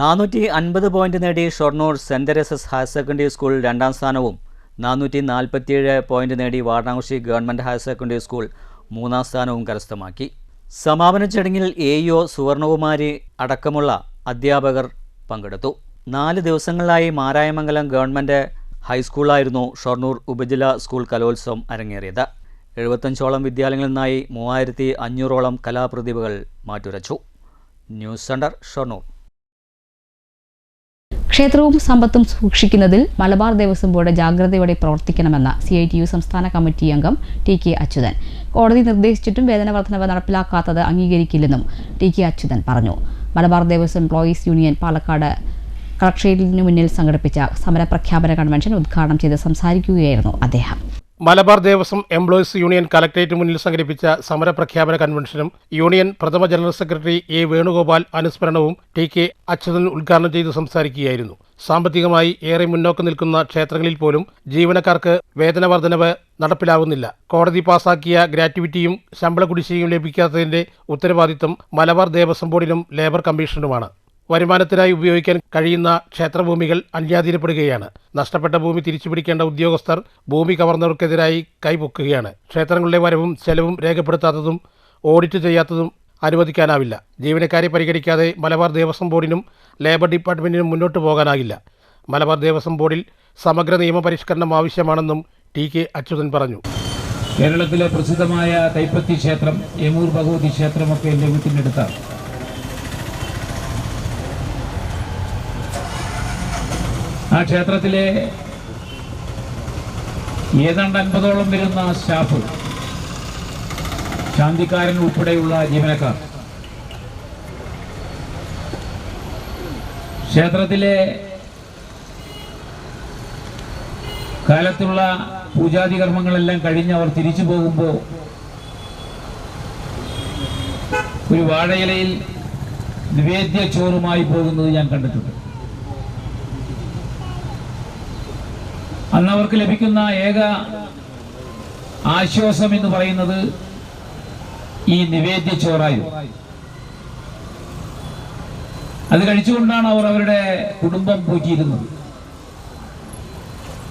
450 പോയിന്റ് നേടി Shoranur saint Teresa's higher secondary school 2ാം സ്ഥാനവും 447 പോയിന്റ് നേടി Vadanakurissi government higher secondary school 3ാം സ്ഥാനവും കരസ്ഥമാക്കി. സമാപന ചടങ്ങിൽ AEO സുവർണകുമാരി അടക്കമുള്ള അധ്യാപകർ പങ്കെടുത്തു. 4 ദിവസങ്ങളിലായി മാരായമംഗലം ഗവൺമെന്റ് ഹൈസ്കൂളായിരുന്നു ഷൊർണൂർ ഉപജില്ലാ സ്കൂൾ കലോത്സവം അരങ്ങേറിയത്. 75ഓളം വിദ്യാലയങ്ങളിൽ നിന്നായി 3500ഓളം കലാപ്രതിഭകൾ മാറ്റുരച്ചു. News centre, Shoranur. ക്ഷേത്രവും സമ്പത്തും സൂക്ഷിക്കുന്നതിൽ മലബാർ ദേവസ്വം ബോർഡ് ജാഗ്രതയോടെ പ്രവർത്തിക്കണമെന്ന് CITU സംസ്ഥാന കമ്മിറ്റി അംഗം TK അച്യുതൻ. കോടതി നിർദ്ദേശിച്ചിട്ടും വേതന വർധനവ് നടപ്പിലാക്കാത്തത് അംഗീകരിക്കില്ലെന്നും TK അച്യുതൻ പറഞ്ഞു. മലബാർ ദേവസ്വം എംപ്ലോയീസ് യൂണിയൻ പാലക്കാട് കളക്ട്രേറ്റിന് മുന്നിൽ സംഘടിപ്പിച്ച സമരപ്രഖ്യാപന കൺവെൻഷൻ ഉദ്ഘാടനം ചെയ്ത് സംസാരിക്കുകയായിരുന്നു അദ്ദേഹം. Malabar Devaswom employees union collectorate മുന്നിൽ സംഘടിപ്പിച്ച സമരപ്രഖ്യാപന കൺവെൻഷനും യൂണിയൻ പ്രഥമ ജനറൽ സെക്രട്ടറി A. വേണുഗോപാൽ അനുസ്മരണവും TK അച്യുതൻ ഉദ്ഘാടനം ചെയ്ത് സംസാരിക്കുകയായിരുന്നു. സാമ്പത്തികമായി ഏറെ മുന്നോക്കം നിൽക്കുന്ന ക്ഷേത്രങ്ങളിൽ പോലും ജീവനക്കാർക്ക് വേതന വർധനവ് നടപ്പിലാവുന്നില്ല. കോടതി പാസാക്കിയ ഗ്രാറ്റുവിറ്റിയും ശമ്പള കുടിശ്ശികയും ലഭിക്കാത്തതിന്റെ ഉത്തരവാദിത്തം മലബാർ ദേവസ്വം ബോർഡിനും ലേബർ കമ്മീഷനുമാണ്. വരുമാനത്തിനായി ഉപയോഗിക്കാൻ കഴിയുന്ന ക്ഷേത്രഭൂമികൾ അന്യാധീനപ്പെടുകയാണ്. നഷ്ടപ്പെട്ട ഭൂമി തിരിച്ചുപിടിക്കേണ്ട ഉദ്യോഗസ്ഥർ ഭൂമി കവർന്നവർക്കെതിരായി കൈപൊക്കുകയാണ്. ക്ഷേത്രങ്ങളിലെ വരവും ചെലവും രേഖപ്പെടുത്താത്തതും ഓഡിറ്റ് ചെയ്യാത്തതും അനുവദിക്കാനാവില്ല. ജീവനക്കാരെ പരിഗണിക്കാതെ മലബാർ ദേവസ്വം ബോർഡിനും ലേബർ ഡിപ്പാർട്ട്മെന്റിനും മുന്നോട്ട് പോകാനാകില്ല. മലബാർ ദേവസ്വം ബോർഡിൽ സമഗ്ര നിയമപരിഷ്കരണം ആവശ്യമാണെന്നും TK അച്യുതൻ പറഞ്ഞു. കേരളത്തിലെ പ്രസിദ്ധമായ കൈപ്പത്തി ക്ഷേത്രം, ഏമൂർ ഭഗവതി ക്ഷേത്രമൊക്കെ എൻ്റെ വീട്ടിനടുത്താണ്. ആ ക്ഷേത്രത്തിലെ ഏതാണ്ട് 50ഓളം വരുന്ന സ്റ്റാഫ്, ശാന്തിക്കാരൻ ഉൾപ്പെടെയുള്ള ജീവനക്കാർ ക്ഷേത്രത്തിലെ കാലത്തുള്ള പൂജാതി കർമ്മങ്ങളെല്ലാം കഴിഞ്ഞ് അവർ തിരിച്ചു പോകുമ്പോൾ ഒരു വാഴയിലയിൽ നിവേദ്യ ചോറുമായി പോകുന്നത് ഞാൻ കണ്ടിട്ടുണ്ട്. അന്ന് അവർക്ക് ലഭിക്കുന്ന ഏക ആശ്വാസം എന്ന് പറയുന്നത് ഈ നിവേദ്യ ചോറായിരുന്നു. അത് കഴിച്ചുകൊണ്ടാണ് അവർ അവരുടെ കുടുംബം പോറ്റിയിരുന്നത്,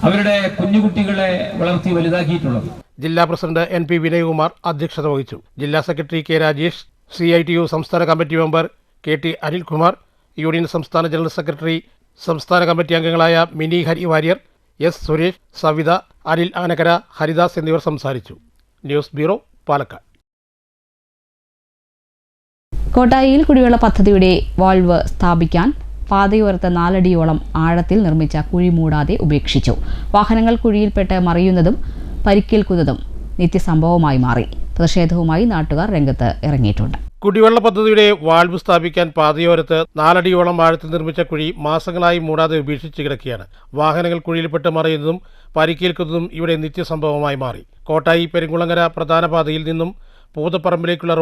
അവരുടെ കുഞ്ഞുകുട്ടികളെ വളർത്തി വലുതാക്കിയിട്ടുള്ളത്. ജില്ലാ പ്രസിഡന്റ് NP വിനയകുമാർ അധ്യക്ഷത വഹിച്ചു. ജില്ലാ സെക്രട്ടറി K രാജേഷ്, CITU സംസ്ഥാന committee member KT Anilkumar, union സംസ്ഥാന ജനറൽ സെക്രട്ടറി, സംസ്ഥാന കമ്മിറ്റി അംഗങ്ങളായ മിനി ഹരി വാര്യർ, S സുരേഷ്, സവിത, അനിൽ ആനക്കര, ഹരിദാസ് എന്നിവർ സംസാരിച്ചു. News bureau, Palakkad. കോട്ടായിയിൽ കുടിവെള്ള പദ്ധതിയുടെ വാൾവ് സ്ഥാപിക്കാൻ പാതയോരത്ത് 4 അടിയോളം ആഴത്തിൽ നിർമ്മിച്ച കുഴി മൂടാതെ ഉപേക്ഷിച്ചു. വാഹനങ്ങൾ കുഴിയിൽപ്പെട്ട് മറിയുന്നതും പരിക്കേൽക്കുന്നതും നിത്യസംഭവമായി മാറി. പ്രതിഷേധവുമായി നാട്ടുകാർ രംഗത്ത് ഇറങ്ങിയിട്ടുണ്ട്. കുടിവെള്ള പദ്ധതിയുടെ വാൾവ് സ്ഥാപിക്കാൻ പാതയോരത്ത് 4 അടിയോളം ആഴത്തിൽ നിർമ്മിച്ച കുഴി മാസങ്ങളായി മൂടാതെ ഉപേക്ഷിച്ച് കിടക്കുകയാണ്. വാഹനങ്ങൾ കുഴിയിൽപ്പെട്ട് മറിയുന്നതും പരിക്കേൽക്കുന്നതും ഇവിടെ നിത്യസംഭവമായി മാറി. കോട്ടായി പെരുങ്കുളങ്ങര പ്രധാന പാതയിൽ നിന്നും പൂതപ്പറമ്പിലേക്കുള്ള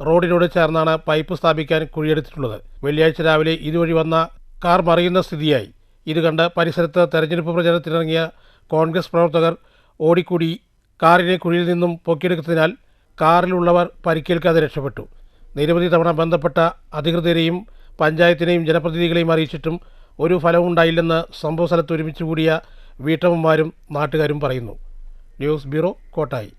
റോഡിനോട് ചേർന്നാണ് പൈപ്പ് സ്ഥാപിക്കാൻ കുഴിയെടുത്തിട്ടുള്ളത്. വെള്ളിയാഴ്ച രാവിലെ ഇതുവഴി വന്ന കാർ മറിയുന്ന സ്ഥിതിയായി. ഇത് കണ്ട് പരിസരത്ത് തെരഞ്ഞെടുപ്പ് പ്രചരണത്തിനിറങ്ങിയ കോൺഗ്രസ് പ്രവർത്തകർ ഓടിക്കൂടി കാറിനെ കുഴിയിൽ നിന്നും പൊക്കിയെടുക്കുന്നതിനാൽ കാറിലുള്ളവർ പരിക്കേൽക്കാതെ രക്ഷപ്പെട്ടു. നിരവധി തവണ ബന്ധപ്പെട്ട അധികൃതരെയും പഞ്ചായത്തിനെയും ജനപ്രതിനിധികളെയും അറിയിച്ചിട്ടും ഒരു ഫലവും ഉണ്ടായില്ലെന്ന് സംഭവ സ്ഥലത്ത് ഒരുമിച്ച് കൂടിയ വീട്ടമ്മമാരും നാട്ടുകാരും പറയുന്നു. News bureau, Kottayi.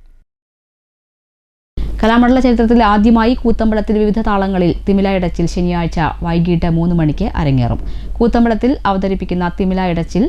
കലാമണ്ഡല ചരിത്രത്തിൽ ആദ്യമായി കൂത്തമ്പലത്തിൽ വിവിധ താളങ്ങളിൽ തിമില ഇടച്ചിൽ ശനിയാഴ്ച വൈകിട്ട് 3 മണിക്ക് അരങ്ങേറും. കൂത്തമ്പലത്തിൽ അവതരിപ്പിക്കുന്ന തിമില ഇടച്ചിൽ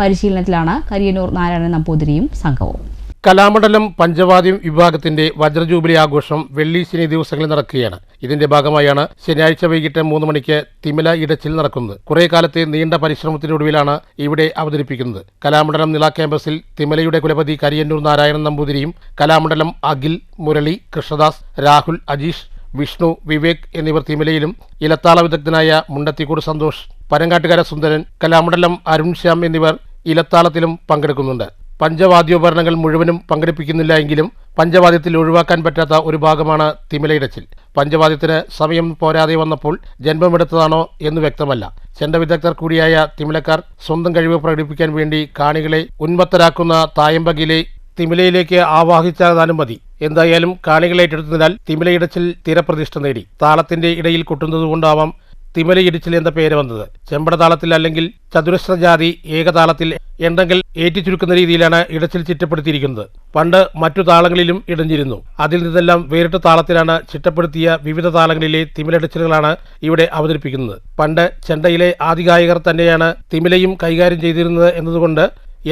പരിശീലനത്തിലാണ് കരിയന്നൂർ നാരായണൻ നമ്പൂതിരിയും സംഘവും. കലാമണ്ഡലം പഞ്ചവാദ്യം വിഭാഗത്തിന്റെ വജ്രജൂബിലി ആഘോഷം വെള്ളി ശനി ദിവസങ്ങളിൽ നടക്കുകയാണ്. ഇതിന്റെ ഭാഗമായാണ് ശനിയാഴ്ച വൈകിട്ട് 3 മണിക്ക് തിമില ഇടച്ചിൽ നടക്കുന്നത്. കുറെ കാലത്തെ നീണ്ട പരിശ്രമത്തിനൊടുവിലാണ് ഇവിടെ അവതരിപ്പിക്കുന്നത്. കലാമണ്ഡലം നിള ക്യാമ്പസിൽ തിമിലയുടെ കുലപതി കരിയന്നൂർ നാരായണൻ നമ്പൂതിരിയും കലാമണ്ഡലം അഖിൽ, മുരളി, കൃഷ്ണദാസ്, രാഹുൽ, അജീഷ്, വിഷ്ണു, വിവേക് എന്നിവർ തിമിലയിലും, ഇലത്താള വിദഗ്ധനായ മുണ്ടത്തിക്കൂട് സന്തോഷ്, പനങ്കാട്ടുകര സുന്ദരൻ, കലാമണ്ഡലം അരുൺ ശ്യാം എന്നിവർ ഇലത്താളത്തിലും പങ്കെടുക്കുന്നുണ്ട്. പഞ്ചവാദ്യോപകരണങ്ങൾ മുഴുവനും പങ്കെടുപ്പിക്കുന്നില്ല എങ്കിലും പഞ്ചവാദ്യത്തിൽ ഒഴിവാക്കാൻ പറ്റാത്ത ഒരു ഭാഗമാണ് തിമിലയിടച്ചിൽ. പഞ്ചവാദ്യത്തിന് സമയം പോരാതെ വന്നപ്പോൾ ജന്മമെടുത്തതാണോ എന്ന് വ്യക്തമല്ല. ചെണ്ടവിദഗ്ധർ കൂടിയായ തിമിലക്കാർ സ്വന്തം കഴിവ് പ്രകടിപ്പിക്കാൻ വേണ്ടി കാണികളെ ഉന്മത്തരാക്കുന്ന തായമ്പകയിലെ തിമിലയിലേക്ക് ആവാഹിച്ചാലും മതി. എന്തായാലും കാണികളെ ഏറ്റെടുത്തതിനാൽ തിമിലയിടച്ചിൽ സ്ഥിരപ്രതിഷ്ഠ നേടി. താളത്തിന്റെ ഇടയിൽ കൊട്ടുന്നതുകൊണ്ടാവാം തിമിലയിടിച്ചിൽ എന്ന പേര് വന്നത്. ചെമ്പട താളത്തിൽ അല്ലെങ്കിൽ ചതുരശ്രജാതി ഏകതാളത്തിൽ എണ്ടെങ്കിൽ ഏറ്റിച്ചുരുക്കുന്ന രീതിയിലാണ് ഇടച്ചിൽ ചിട്ടപ്പെടുത്തിയിരിക്കുന്നത്. പണ്ട് മറ്റു താളങ്ങളിലും ഇടഞ്ഞിരുന്നു. അതിൽ നിന്നെല്ലാം വേറിട്ട താളത്തിലാണ് ചിട്ടപ്പെടുത്തിയ വിവിധ താളങ്ങളിലെ തിമിലയിടച്ചിലുകളാണ് ഇവിടെ അവതരിപ്പിക്കുന്നത്. പണ്ട് ചെണ്ടയിലെ ആദിഗായകർ തന്നെയാണ് തിമിലയും കൈകാര്യം ചെയ്തിരുന്നത് എന്നതുകൊണ്ട്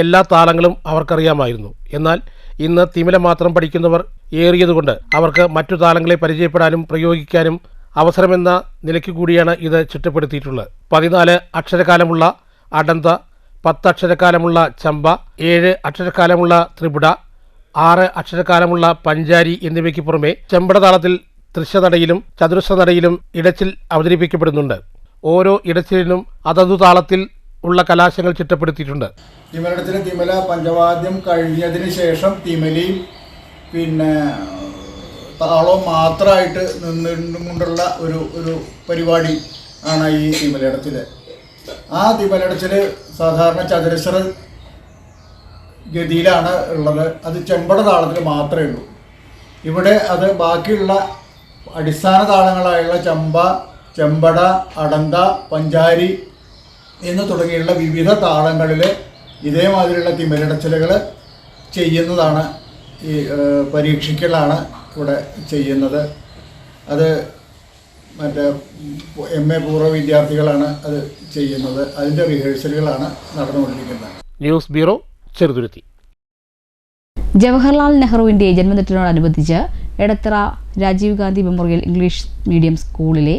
എല്ലാ താളങ്ങളും അവർക്കറിയാമായിരുന്നു. എന്നാൽ ഇന്ന് തിമില മാത്രം പഠിക്കുന്നവർ ഏറിയതുകൊണ്ട് അവർക്ക് മറ്റു താളങ്ങളെ പരിചയപ്പെടാനും പ്രയോഗിക്കാനും അവസരമെന്ന നിലയ്ക്ക് കൂടിയാണ് ഇത് ചിട്ടപ്പെടുത്തിയിട്ടുള്ളത്. 14 അക്ഷരകാലമുള്ള അടന്ത, 10 അക്ഷരക്കാലമുള്ള ചമ്പ, 7 അക്ഷരക്കാലമുള്ള ത്രിപുട, 6 അക്ഷരക്കാലമുള്ള പഞ്ചാരി എന്നിവയ്ക്ക് പുറമെ ചെമ്പട താളത്തിൽ തൃശ്ശനടയിലും ചതുരശ്രനടയിലും ഇടച്ചിൽ അവതരിപ്പിക്കപ്പെടുന്നുണ്ട്. ഓരോ ഇടച്ചിലിനും അതതു താളത്തിൽ ഉള്ള കലാശങ്ങൾ ചിട്ടപ്പെടുത്തിയിട്ടുണ്ട്. തിമിലടച്ചിലെ തിമില പഞ്ചവാദ്യം കഴിഞ്ഞതിന് ശേഷം തിമിലയും താളവും മാത്രമായിട്ട് നിന്നുകൊണ്ടുള്ള ഒരു പരിപാടി ആണ് ഈ തിമിലടച്ചിൽ. ആ തിമിലടച്ചിൽ സാധാരണ ചതുരശ്ര ഗതിയിലാണ് ഉള്ളത്. അത് ചെമ്പട താളത്തിൽ മാത്രമേ ഉള്ളൂ. ഇവിടെ അത് ബാക്കിയുള്ള അടിസ്ഥാന താളങ്ങളായുള്ള ചമ്പ, ചെമ്പട, അടന്ത, പഞ്ചാരി എന്ന് തുടങ്ങിയുള്ള വിവിധ താളങ്ങളിൽ ഇതേമാതിരിയുള്ള തിമിലടച്ചിലുകൾ ചെയ്യുന്നതാണ്. ഈ പരീക്ഷിക്കലാണ് ഇവിടെ ചെയ്യുന്നത്. അത് മറ്റേ MA പൂർവ്വ വിദ്യാർത്ഥികളാണ് അത് ചെയ്യുന്നത്. അതിൻ്റെ റിഹേഴ്സലുകളാണ് നടന്നുകൊണ്ടിരിക്കുന്നത്. News bureau, Cheruthuruthy. ജവഹർലാൽ നെഹ്റുവിന്റെ ജന്മദിനത്തോടനുബന്ധിച്ച് Edathara Rajiv Gandhi memorial English medium സ്കൂളിലെ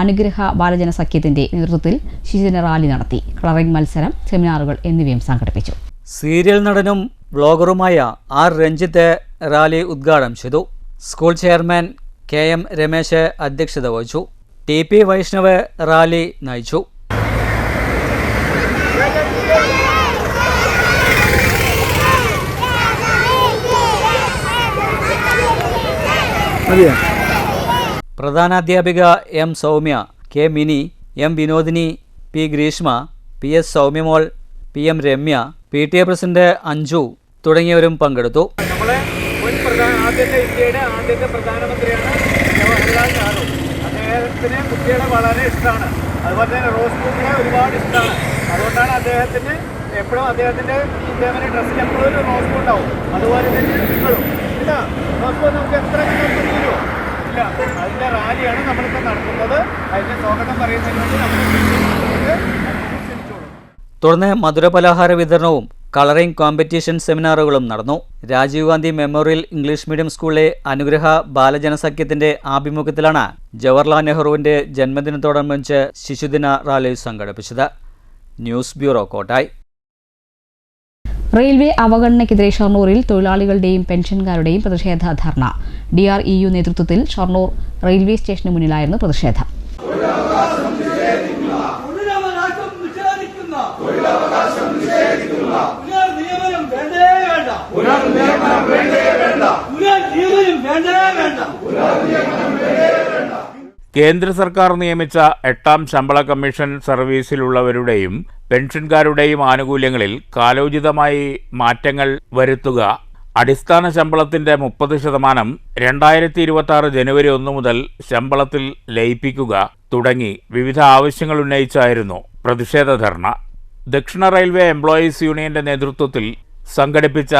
അനുഗ്രഹ ബാലജന സഖ്യത്തിന്റെ നേതൃത്വത്തിൽ ശിശുദിന റാലി നടത്തി. കളറിംഗ് മത്സരം, സെമിനാറുകൾ എന്നിവയും സംഘടിപ്പിച്ചു. സീരിയൽ നടനും വ്ളോഗറുമായ R. രഞ്ജിത്ത് റാലി ഉദ്ഘാടനം ചെയ്തു. സ്കൂൾ ചെയർമാൻ KM രമേശ് അധ്യക്ഷത വഹിച്ചു. TP വൈഷ്ണവ് റാലി നയിച്ചു. പ്രധാനാധ്യാപിക M. Soumya, K. Mini, M. Vinodini, P. Greeshma, PS. സൗമ്യമോൾ, PM. Ramya, PTA president Anju തുടങ്ങിയവരും പങ്കെടുത്തു. ആദ്യത്തെ ഇന്ത്യയുടെ ആദ്യത്തെ പ്രധാനമന്ത്രിയാണ് ജവഹർലാൽ നെഹ്റു. അദ്ദേഹം അദ്ദേഹത്തിന് കുട്ടികളെ വളരെ ഇഷ്ടമാണ്. അതുപോലെ തന്നെ റോസ് പൂക്കളെ ഒരുപാട് ഇഷ്ടമാണ്. അതുകൊണ്ടാണ് അദ്ദേഹത്തിന് എപ്പോഴും അദ്ദേഹത്തിൻ്റെ ഇതേപോലെ ഡ്രസ്സിൽ എപ്പോഴും ഒരു റോസ് പൂ ഉണ്ടാവും. അതുപോലെ തന്നെ നിങ്ങളും ഇല്ല, റോസ് പൂ നമുക്ക് എത്ര നിങ്ങൾക്ക് തീരുമോ ഇല്ല. അതിൻ്റെ റാലിയാണ് നമ്മളിപ്പോൾ നടത്തുന്നത്. അതിൻ്റെ സ്വാഗതം പറയുന്നതിന് വേണ്ടി നമ്മൾ ക്ഷണിച്ചോളൂ. തുടർന്ന് മധുരപലഹാര വിതരണവും കളറിംഗ് കോമ്പറ്റീഷൻ സെമിനാറുകളും നടന്നു. Rajiv Gandhi memorial English medium സ്കൂളിലെ അനുഗ്രഹ ബാലജനസഖ്യത്തിന്റെ ആഭിമുഖ്യത്തിലാണ് ജവഹർലാൽ നെഹ്റുവിന്റെ ജന്മദിനത്തോടനുബന്ധിച്ച് ശിശുദിന റാലി സംഘടിപ്പിച്ചത്. News bureau, Kottayi. റെയിൽവേ അവഗണനയ്ക്കെതിരെ ഷൊർണൂരിൽ തൊഴിലാളികളുടെയും പെൻഷൻകാരുടെയും പ്രതിഷേധ ധർണ. DREU നേതൃത്വത്തിൽ ഷൊർണൂർ റെയിൽവേ സ്റ്റേഷന് മുന്നിലായിരുന്നു പ്രതിഷേധം. കേന്ദ്ര സർക്കാർ നിയമിച്ച 8ാം ശമ്പള കമ്മീഷൻ സർവീസിലുള്ളവരുടെയും പെൻഷൻകാരുടെയും ആനുകൂല്യങ്ങളിൽ കാലോചിതമായി മാറ്റങ്ങൾ വരുത്തുക, അടിസ്ഥാന ശമ്പളത്തിന്റെ 30% 2026 ജനുവരി 1 മുതൽ ശമ്പളത്തിൽ ലയിപ്പിക്കുക തുടങ്ങി വിവിധ ആവശ്യങ്ങൾ ഉന്നയിച്ചായിരുന്നു പ്രതിഷേധ ധർണ. ദക്ഷിണ റെയിൽവേ എംപ്ലോയീസ് യൂണിയന്റെ നേതൃത്വത്തിൽ സംഘടിപ്പിച്ച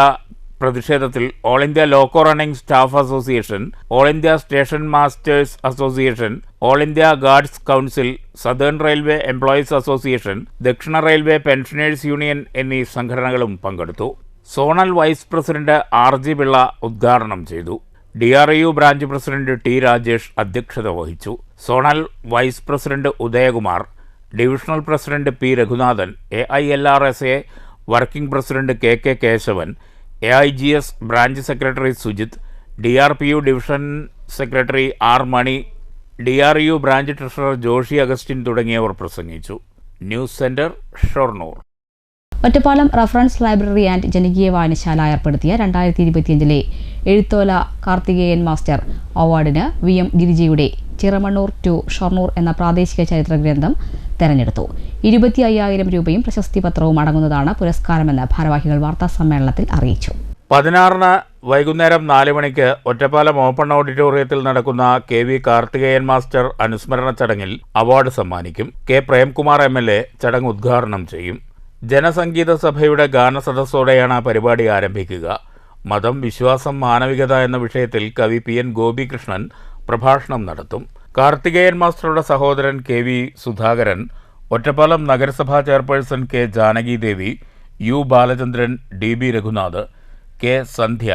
പ്രതിഷേധത്തിൽ all India loco running staff association, all India station masters association, all India guards council, southern railway employees association, ദക്ഷിണ റെയിൽവേ പെൻഷനേഴ്സ് യൂണിയൻ എന്നീ സംഘടനകളും പങ്കെടുത്തു. Zonal vice president RG Pillai ഉദ്ഘാടനം ചെയ്തു. DREU branch president T Rajesh അധ്യക്ഷത വഹിച്ചു. Zonal vice president Udayakumar, divisional president P Raghunathan, AILRSA working president KK Kesavan, AIGS branch secretary Sujith, DRPU division secretary R Mani, DREU branch treasurer Joshi Augustine തുടങ്ങിയവർ പ്രസംഗിച്ചു. News centre, Shoranur. Ottapalam reference library and ജനകീയ വായനശാല ഏർപ്പെടുത്തിയ 2025 എഴുത്തോല Karthikeyan master അവാർഡിന് VM ഗിരിജയുടെ ചിറമണ്ണൂർ to Shoranur എന്ന പ്രാദേശിക ചരിത്ര ഗ്രന്ഥം തെരഞ്ഞെടുത്തു. 25,000 രൂപയും പ്രശസ്തി പത്രവും അടങ്ങുന്നതാണ് പുരസ്കാരമെന്ന് ഭാരവാഹികൾ വാർത്താസമ്മേളനത്തിൽ അറിയിച്ചു. 16 വൈകുന്നേരം 4 മണിക്ക് ഒറ്റപ്പാലം ഓപ്പൺ ഓഡിറ്റോറിയത്തിൽ നടക്കുന്ന KV കാർത്തികേയൻ മാസ്റ്റർ അനുസ്മരണ ചടങ്ങിൽ അവാർഡ് സമ്മാനിക്കും. K പ്രേംകുമാർ MLA ചടങ്ങ് ഉദ്ഘാടനം ചെയ്യും. ജനസംഗീത സഭയുടെ ഗാനസദസ്സോടെയാണ് പരിപാടി ആരംഭിക്കുക. മതം, വിശ്വാസം, മാനവികത എന്ന വിഷയത്തിൽ കവി PN ഗോപികൃഷ്ണൻ പ്രഭാഷണം നടത്തും. കാർത്തികേയൻ മാസ്റ്ററുടെ സഹോദരൻ KV സുധാകരൻ, ഒറ്റപ്പാലം നഗരസഭാ ചെയർപേഴ്സൺ K ജാനകി ദേവി, U Balachandran, DB Raghunath, K സന്ധ്യ,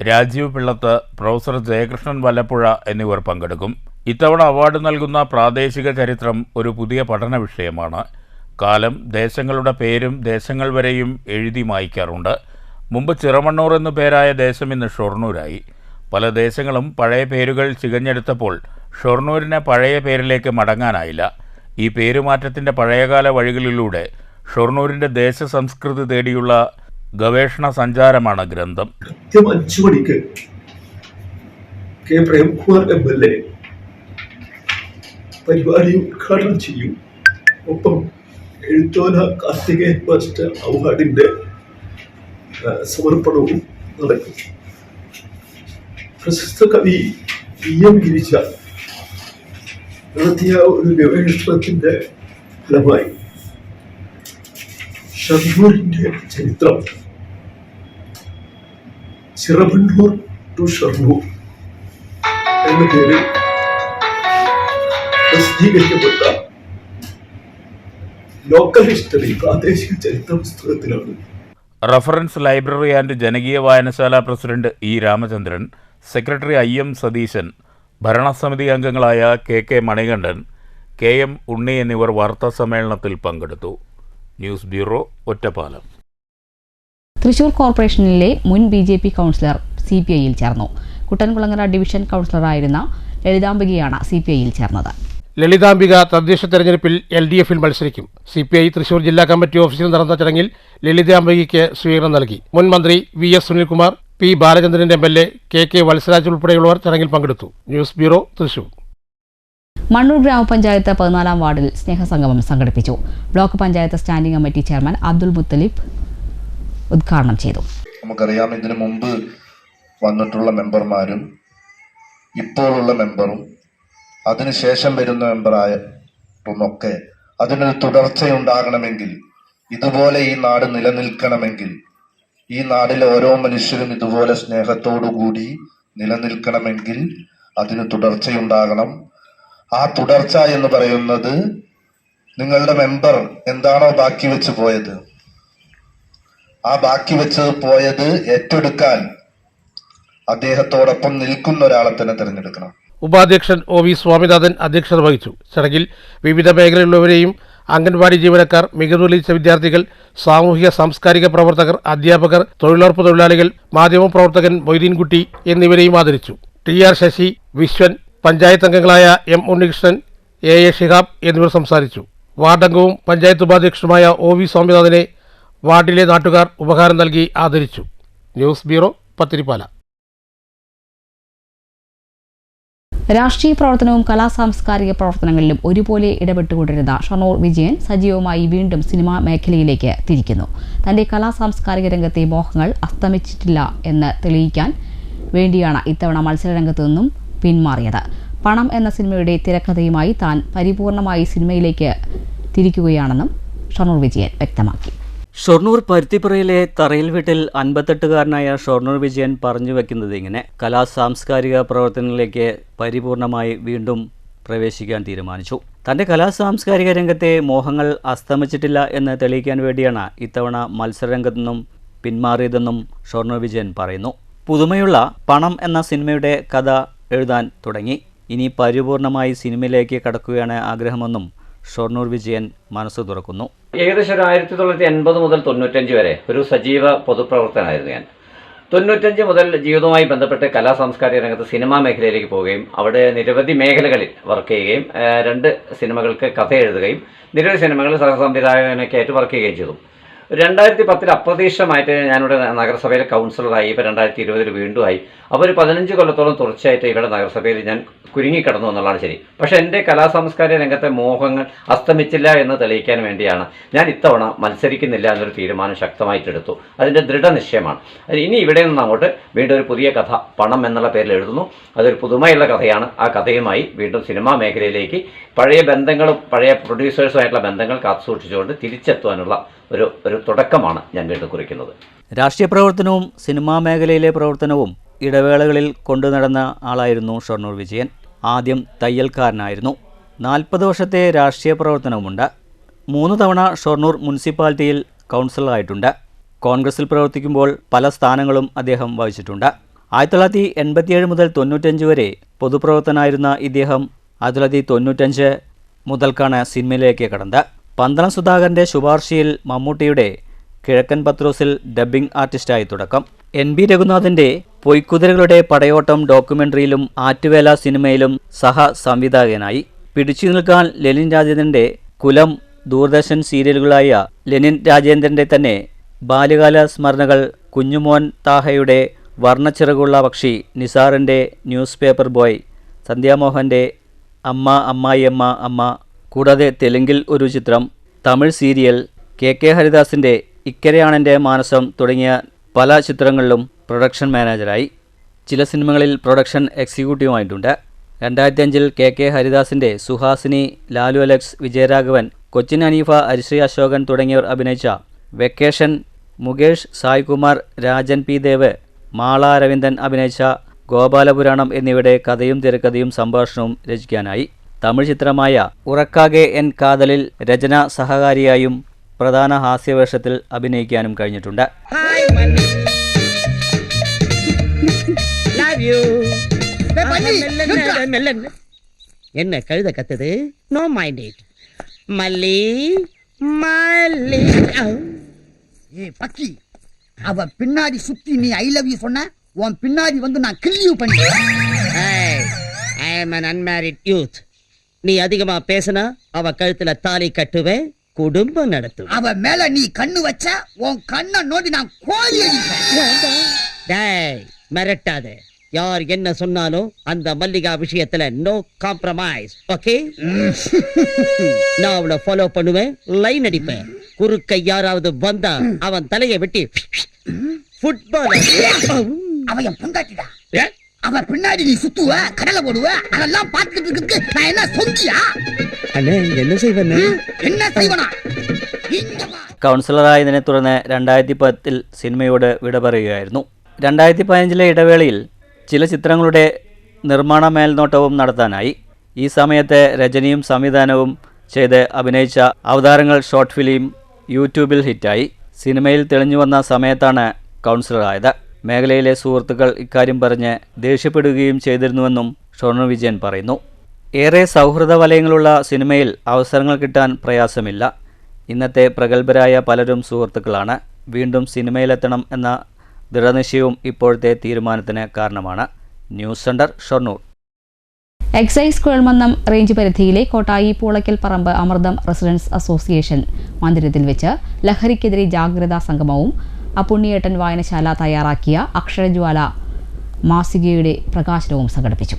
രാജീവ് പിള്ളത്ത്, പ്രൊഫസർ ജയകൃഷ്ണൻ വല്ലപ്പുഴ എന്നിവർ പങ്കെടുക്കും. ഇത്തവണ അവാർഡ് നൽകുന്ന പ്രാദേശിക ചരിത്രം ഒരു പുതിയ പഠന വിഷയമാണ്. കാലം, ദേശങ്ങളുടെ പേരും ദേശങ്ങൾ വരെയും എഴുതി മായ്ക്കാറുണ്ട്. മുമ്പ് ചിറമണ്ണൂർ എന്നു പേരായ ദേശം ഇന്ന് ഷൊർണൂരായി. പല ദേശങ്ങളും പഴയ പേരുകൾ ചികഞ്ഞെടുത്തപ്പോൾ ഷൊർണൂരിന് പഴയ പേരിലേക്ക് മടങ്ങാനായില്ല. ഈ പേരുമാറ്റത്തിൻ്റെ പഴയകാല വഴികളിലൂടെ ഷൊർണൂരിൻ്റെ ദേശസംസ്കൃതി തേടിയുള്ള ഗവേഷണ സഞ്ചാരമാണ് ഗ്രന്ഥം. 5 മണിക്ക് K പ്രേംകുമാർ MLA പരിപാടി ഉദ്ഘാടനം ചെയ്യും. ഒപ്പം എഴുത്തോല കാർത്തികേയൻ മാസ്റ്റർ അവാർഡിന്റെ സമർപ്പണവും നടക്കും. പ്രശസ്ത കവി VM ഗിരിജ നടത്തിയ ഒരു ഗവേഷണത്തിന്റെ ഫലമായി ഷൊർണൂരിന്റെ ചരിത്രം ചിറമണ്ണൂർ ടു ഷൊർണൂർ എന്ന പേരിൽ പ്രസിദ്ധീകരിക്കപ്പെട്ട ലോക്കൽ ഹിസ്റ്ററി പ്രാദേശിക ചരിത്ര പുസ്തകത്തിലാണ്. റഫറൻസ് ലൈബ്രറി ആൻഡ് ജനകീയ വായനശാല president E Ramachandran, secretary IM Satheesan, ഭരണസമിതി അംഗങ്ങളായ KK മണികണ്ഠൻ, KM ഉണ്ണി എന്നിവർ വാർത്താസമ്മേളനത്തിൽ പങ്കെടുത്തു. News bureau, Ottapalam. തൃശൂർ കോർപ്പറേഷനിലെ മുൻ BJP കൗൺസിലർ CPIയിൽ ചേർന്നു. കുട്ടൻകുളങ്ങര ഡിവിഷൻ കൗൺസിലറായിരുന്ന ലളിതാംബികയാണ് CPIയിൽ ചേർന്നത്. ലളിതാംബിക തദ്ദേശ തെരഞ്ഞെടുപ്പിൽ LDFിൽ മത്സരിക്കും. CPI തൃശൂർ ജില്ലാ കമ്മിറ്റി ഓഫീസിൽ നടന്ന ചടങ്ങിൽ ലളിതാംബികയ്ക്ക് സ്വീകരണം നൽകി. മുൻ മന്ത്രി VS Sunilkumar, P Balachandran MLA, KK Valsaraj ഉൾപ്പെടെയുള്ളവർ ചടങ്ങിൽ പങ്കെടുത്തു. News bureau, Thrissur. മണ്ണൂർ ഗ്രാമപഞ്ചായത്ത് 14-ാം വാർഡിൽ സ്നേഹസംഗമം സംഘടിപ്പിച്ചു. Block panchayat standing committee chairman Abdul Muthalib ഉദ്ഘാടനം ചെയ്തു. നമുക്കറിയാം, ഇതിനു മുമ്പ് വന്നിട്ടുള്ള മെമ്പർമാരും ഇപ്പോഴുള്ള മെമ്പറും അതിനുശേഷം വരുന്ന മെമ്പറായുമൊക്കെ അതിനൊരു തുടർച്ചയുണ്ടാകണമെങ്കിൽ, ഇതുപോലെ ഈ നാട് നിലനിൽക്കണമെങ്കിൽ, ഈ നാട്ടിലെ ഓരോ മനുഷ്യരും ഇതുപോലെ സ്നേഹത്തോടുകൂടി നിലനിൽക്കണമെങ്കിൽ അതിന് തുടർച്ചയുണ്ടാകണം. ആ തുടർച്ച എന്ന് പറയുന്നത് നിങ്ങളുടെ മെമ്പർ എന്താണോ ബാക്കി വെച്ച് പോയത്, ആ ബാക്കി വെച്ച് പോയത് ഏറ്റെടുക്കാൻ അദ്ദേഹത്തോടൊപ്പം നിൽക്കുന്ന ഒരാളെ തന്നെ തിരഞ്ഞെടുക്കണം. ഉപാധ്യക്ഷൻ OV സ്വാമിനാഥൻ അധ്യക്ഷത വഹിച്ചു. ചടങ്ങിൽ വിവിധ മേഖലയിലുള്ളവരെയും അംഗൻവാടി ജീവനക്കാർ, മികവ് തെളിയിച്ച വിദ്യാർത്ഥികൾ, സാമൂഹിക സാംസ്കാരിക പ്രവർത്തകർ, അധ്യാപകർ, തൊഴിലുറപ്പ് തൊഴിലാളികൾ, മാധ്യമപ്രവർത്തകൻ മൊയ്തീൻകുട്ടി എന്നിവരെയും ആദരിച്ചു. TR ശശി, വിശ്വൻ, പഞ്ചായത്ത് അംഗങ്ങളായ M ഉണ്ണികൃഷ്ണൻ, AA ഷിഹാബ് എന്നിവർ സംസാരിച്ചു. വാർഡംഗവും പഞ്ചായത്ത് ഉപാധ്യക്ഷനുമായ OV സ്വാമിനാഥനെ വാർഡിലെ നാട്ടുകാർ ഉപഹാരം നൽകി ആദരിച്ചു. News bureau, Pathirippala. രാഷ്ട്രീയ പ്രവർത്തനവും കലാസാംസ്കാരിക പ്രവർത്തനങ്ങളിലും ഒരുപോലെ ഇടപെട്ടുകൊണ്ടിരുന്ന ഷൊർണൂർ വിജയൻ സജീവമായി വീണ്ടും സിനിമാ മേഖലയിലേക്ക് തിരിക്കുന്നു. തന്റെ കലാസാംസ്കാരിക രംഗത്തെ മോഹങ്ങൾ അസ്തമിച്ചിട്ടില്ല എന്ന് തെളിയിക്കാൻ വേണ്ടിയാണ് ഇത്തവണ മത്സരരംഗത്തു നിന്നും പിന്മാറിയത്. പണം എന്ന സിനിമയുടെ തിരക്കഥയുമായി താൻ പരിപൂർണമായി സിനിമയിലേക്ക് തിരിക്കുകയാണെന്നും ഷൊർണൂർ വിജയൻ വ്യക്തമാക്കി. ഷൊർണൂർ പരുത്തിപ്പുറയിലെ തറയിൽ വീട്ടിൽ 58-കാരനായ ഷൊർണൂർ വിജയൻ പറഞ്ഞു വെക്കുന്നത് ഇങ്ങനെ: കലാസാംസ്കാരിക പ്രവർത്തനങ്ങളിലേക്ക് പരിപൂർണമായി വീണ്ടും പ്രവേശിക്കാൻ തീരുമാനിച്ചു. തൻ്റെ കലാസാംസ്കാരിക രംഗത്തെ മോഹങ്ങൾ അസ്തമിച്ചിട്ടില്ല എന്ന് തെളിയിക്കാൻ വേണ്ടിയാണ് ഇത്തവണ മത്സരരംഗത്തു നിന്നും പിന്മാറിയതെന്നും ഷൊർണൂർ വിജയൻ പറയുന്നു. പുതുമയുള്ള പണം എന്ന സിനിമയുടെ കഥ എഴുതാൻ തുടങ്ങി. ഇനി പരിപൂർണമായി സിനിമയിലേക്ക് കടക്കുകയാണ് ആഗ്രഹമെന്നും ഷൊർണൂർ വിജയൻ മനസ്സ് തുറക്കുന്നു. ഏകദേശം 1980 മുതൽ 95 വരെ ഒരു സജീവ പൊതുപ്രവർത്തകനായിരുന്നു ഞാൻ. 95 മുതൽ ജീവിതവുമായി ബന്ധപ്പെട്ട് കലാ സാംസ്കാരിക രംഗത്ത് സിനിമാ മേഖലയിലേക്ക് പോവുകയും അവിടെ നിരവധി മേഖലകളിൽ വർക്ക് ചെയ്യുകയും 2 സിനിമകൾക്ക് കഥ എഴുതുകയും നിരവധി സിനിമകളിൽ സഹസംവിധായകനൊക്കെ ആയിട്ട് വർക്ക് ചെയ്യുകയും ചെയ്തു. 2010 അപ്രതീക്ഷിതമായിട്ട് ഞാനിവിടെ നഗരസഭയിലെ കൗൺസിലറായി. ഇപ്പോൾ 2020 വീണ്ടും ആയി. അപ്പോൾ ഒരു 15 കൊല്ലത്തോളം തുടർച്ചയായിട്ട് ഇവിടെ നഗരസഭയിൽ ഞാൻ കുരുങ്ങിക്കിടന്നു എന്നുള്ളതാണ് ശരി. പക്ഷേ എൻ്റെ കലാസാംസ്കാരിക രംഗത്തെ മോഹങ്ങൾ അസ്തമിച്ചില്ല എന്ന് തെളിയിക്കാൻ വേണ്ടിയാണ് ഞാൻ ഇത്തവണ മത്സരിക്കുന്നില്ല എന്നൊരു തീരുമാനം ശക്തമായിട്ടെടുത്തു. അതിൻ്റെ ദൃഢനിശ്ചയമാണ്. ഇനി ഇവിടെ നിന്ന് അങ്ങോട്ട് വീണ്ടും ഒരു പുതിയ കഥ പണം എന്നുള്ള പേരിൽ എഴുതുന്നു. അതൊരു പുതുമയുള്ള കഥയാണ്. ആ കഥയുമായി വീണ്ടും സിനിമാ മേഖലയിലേക്ക് പഴയ ബന്ധങ്ങളും പഴയ പ്രൊഡ്യൂസേഴ്സുമായിട്ടുള്ള ബന്ധങ്ങൾ കാത്തുസൂക്ഷിച്ചുകൊണ്ട് തിരിച്ചെത്തുവാനുള്ള ഒരു തുടക്കമാണ് ഞാൻ വീണ്ടും കുറിക്കുന്നത്. രാഷ്ട്രീയ പ്രവർത്തനവും സിനിമാ മേഖലയിലെ പ്രവർത്തനവും ഇടവേളകളിൽ കൊണ്ടു നടന്ന ആളായിരുന്നു ഷൊർണൂർ വിജയൻ. ആദ്യം തയ്യൽക്കാരനായിരുന്നു. 40 വർഷത്തെ രാഷ്ട്രീയ പ്രവർത്തനവുമുണ്ട്. 3 തവണ ഷൊർണൂർ മുനിസിപ്പാലിറ്റിയിൽ കൗൺസിലറായിട്ടുണ്ട്. കോൺഗ്രസിൽ പ്രവർത്തിക്കുമ്പോൾ പല സ്ഥാനങ്ങളും അദ്ദേഹം വഹിച്ചിട്ടുണ്ട്. 1987 മുതൽ 95 വരെ പൊതുപ്രവർത്തനായിരുന്ന ഇദ്ദേഹം 1995 മുതൽക്കാണ് സിനിമയിലേക്ക് കടന്നത്. പന്തളം സുധാകരൻ്റെ ശുപാർശയിൽ മമ്മൂട്ടിയുടെ കിഴക്കൻ പത്രോസിൽ ഡബ്ബിംഗ് ആർട്ടിസ്റ്റായി തുടക്കം. NB രഘുനാഥിൻ്റെ പൊയ്ക്കുതിരകളുടെ പടയോട്ടം ഡോക്യുമെൻ്ററിയിലും ആറ്റുവേല സിനിമയിലും സഹ സംവിധായകനായി. പിടിച്ചു നിൽക്കാൻ ലെനിൻ രാജേന്ദ്രൻ്റെ കുലം ദൂരദർശൻ സീരിയലുകളായ ലെനിൻ രാജേന്ദ്രൻ്റെ തന്നെ ബാല്യകാല സ്മരണകൾ, കുഞ്ഞുമോൻ താഹയുടെ വർണ്ണച്ചിറകുള്ള പക്ഷി, നിസാറിൻ്റെ ന്യൂസ് പേപ്പർ ബോയ്, സന്ധ്യാമോഹൻ്റെ അമ്മ അമ്മായിയമ്മ അമ്മ, കൂടാതെ തെലുങ്കിൽ ഒരു ചിത്രം, തമിഴ് സീരിയൽ, KK ഹരിദാസിൻ്റെ ഇക്കരയാണെൻ്റെ മാനസം തുടങ്ങിയ പല ചിത്രങ്ങളിലും പ്രൊഡക്ഷൻ മാനേജറായി. ചില സിനിമകളിൽ പ്രൊഡക്ഷൻ എക്സിക്യൂട്ടീവുമായിട്ടുണ്ട്. 2005 KK ഹരിദാസിൻ്റെ സുഹാസിനി, ലാലു അലക്സ്, വിജയരാഘവൻ, കൊച്ചിൻ ഹനീഫ, ഹരിശ്രീ അശോകൻ തുടങ്ങിയവർ അഭിനയിച്ച വെക്കേഷൻ, മുകേഷ്, സായ്കുമാർ, രാജൻ P ദേവ്, മാള അരവിന്ദൻ അഭിനയിച്ച ഗോപാലപുരാണം എന്നിവയുടെ കഥയും തിരക്കഥയും സംഭാഷണവും രചിക്കാനായി. തമിഴ് ചിത്രമായ ഉറക്കാകെ എൻ കാതലിൽ രചന സഹകാരിയായും പ്രധാന ഹാസ്യവേഷത്തിൽ അഭിനയിക്കാനും കഴിഞ്ഞിട്ടുണ്ട്. என்ன கழுத கத்துது? No mind it. Malli Malli. ஏய் பக்கி, அவ பின்னாடி சுத்தி நீ ஐ லவ் யூ சொன்ன, உன் பின்னாடி வந்து நான் கில் யூ பண்ணுவேன். ஏய், ஐ அம் an unmarried youth. நீ அதிகமா பேசினா அவ கழுத்துல தாலி கட்டுவேன், குடும்பம் நடத்துவேன். அவ மேல நீ கண்ணு வச்சா உன் கண்ணை நோண்டி நான் கோழி அடிப்பேன். டேய் மிரட்டாதே. யார் என்ன சொன்னாலும் அந்த மல்லிகா விஷயத்துல நோ காம்ப்ரமைஸ். ஓகே? நான் அவளை ஃபாலோ பண்ணுவேன், லைன் அடிப்பேன். குறுக்க யாராவது வந்தா அவன் தலையை வெட்டி ஃபுட்பால். அவன் பொண்டாட்டிடா. அவ பின்னாடி நீ சுத்துவ கடலை போடுவ அதெல்லாம் பார்த்துட்டு இருக்கு நான் என்ன சொந்தியா அண்ணே என்ன செய்வன என்ன செய்வனா കൗൺസിലറായതിനെ തുടർന്ന് 2010 സിനിമയോട് വിട പറയുകയായിരുന്നു. 2015 ഇടവേളയിൽ ചില ചിത്രങ്ങളുടെ നിർമ്മാണ മേൽനോട്ടവും നടത്താനായി. ഈ സമയത്ത് രജനിയും സംവിധാനവും ചെയ്ത് അഭിനയിച്ച അവതാരങ്ങൾ ഷോർട്ട് ഫിലിം യൂട്യൂബിൽ ഹിറ്റായി. സിനിമയിൽ തെളിഞ്ഞു വന്ന സമയത്താണ് കൗൺസിലറായത്. മേഖലയിലെ സുഹൃത്തുക്കൾ ഇക്കാര്യം പറഞ്ഞ് ദേഷ്യപ്പെടുകയും ചെയ്തിരുന്നുവെന്നും ഷൊർണൂർ വിജയൻ പറയുന്നു. ഏറെ സൗഹൃദ വലയങ്ങളുള്ള സിനിമയിൽ അവസരങ്ങൾ കിട്ടാൻ പ്രയാസമില്ല. ഇന്നത്തെ പ്രഗത്ഭരായ പലരും സുഹൃത്തുക്കളാണ്. വീണ്ടും സിനിമയിലെത്തണം എന്ന ദൃഢനിശ്ചയവും ഇപ്പോഴത്തെ തീരുമാനത്തിന് കാരണമാണ്. News centre, Shoranur. Excise Kuzhalmannam range പരിധിയിലെ കോട്ടായി പൂളയ്ക്കൽ പറമ്പ് അമൃതം റെസിഡൻസ് അസോസിയേഷൻ മന്ദിരത്തിൽ വെച്ച് ലഹരിക്കെതിരെ ജാഗ്രതാ സംഗമവും അപ്പുണ്ണിയേട്ടൻ വായനശാല തയ്യാറാക്കിയ അക്ഷരജ്വാല മാസികയുടെ പ്രകാശനവും സംഘടിപ്പിച്ചു.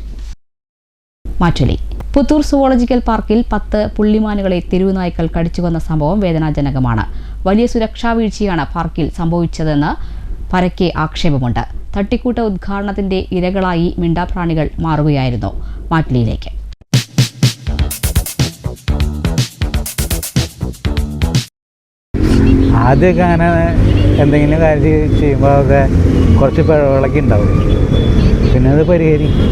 മാറ്റുലി പുത്തൂർ സുവോളജിക്കൽ പാർക്കിൽ 10 പുള്ളിമാനുകളെ തെരുവുനായ്ക്കൾ കടിച്ചുകൊന്ന സംഭവം വേദനാജനകമാണ്. വലിയ സുരക്ഷാ വീഴ്ചയാണ് പാർക്കിൽ സംഭവിച്ചതെന്ന് പരക്കെ ആക്ഷേപമുണ്ട്. തട്ടിക്കൂട്ട ഉദ്ഘാടനത്തിന്റെ ഇരകളായി മിണ്ടാപ്രാണികൾ മാറുകയായിരുന്നു. മാറ്റുലിയിലേക്ക് ആദ്യമൊക്കെ അങ്ങനെ എന്തെങ്കിലും കാര്യം ചെയ്യുമ്പോൾ ഒക്കെ കുറച്ച് പിഴവുകളൊക്കെ ഉണ്ടാവും. പിന്നെ അത് പരിഹരിക്കും.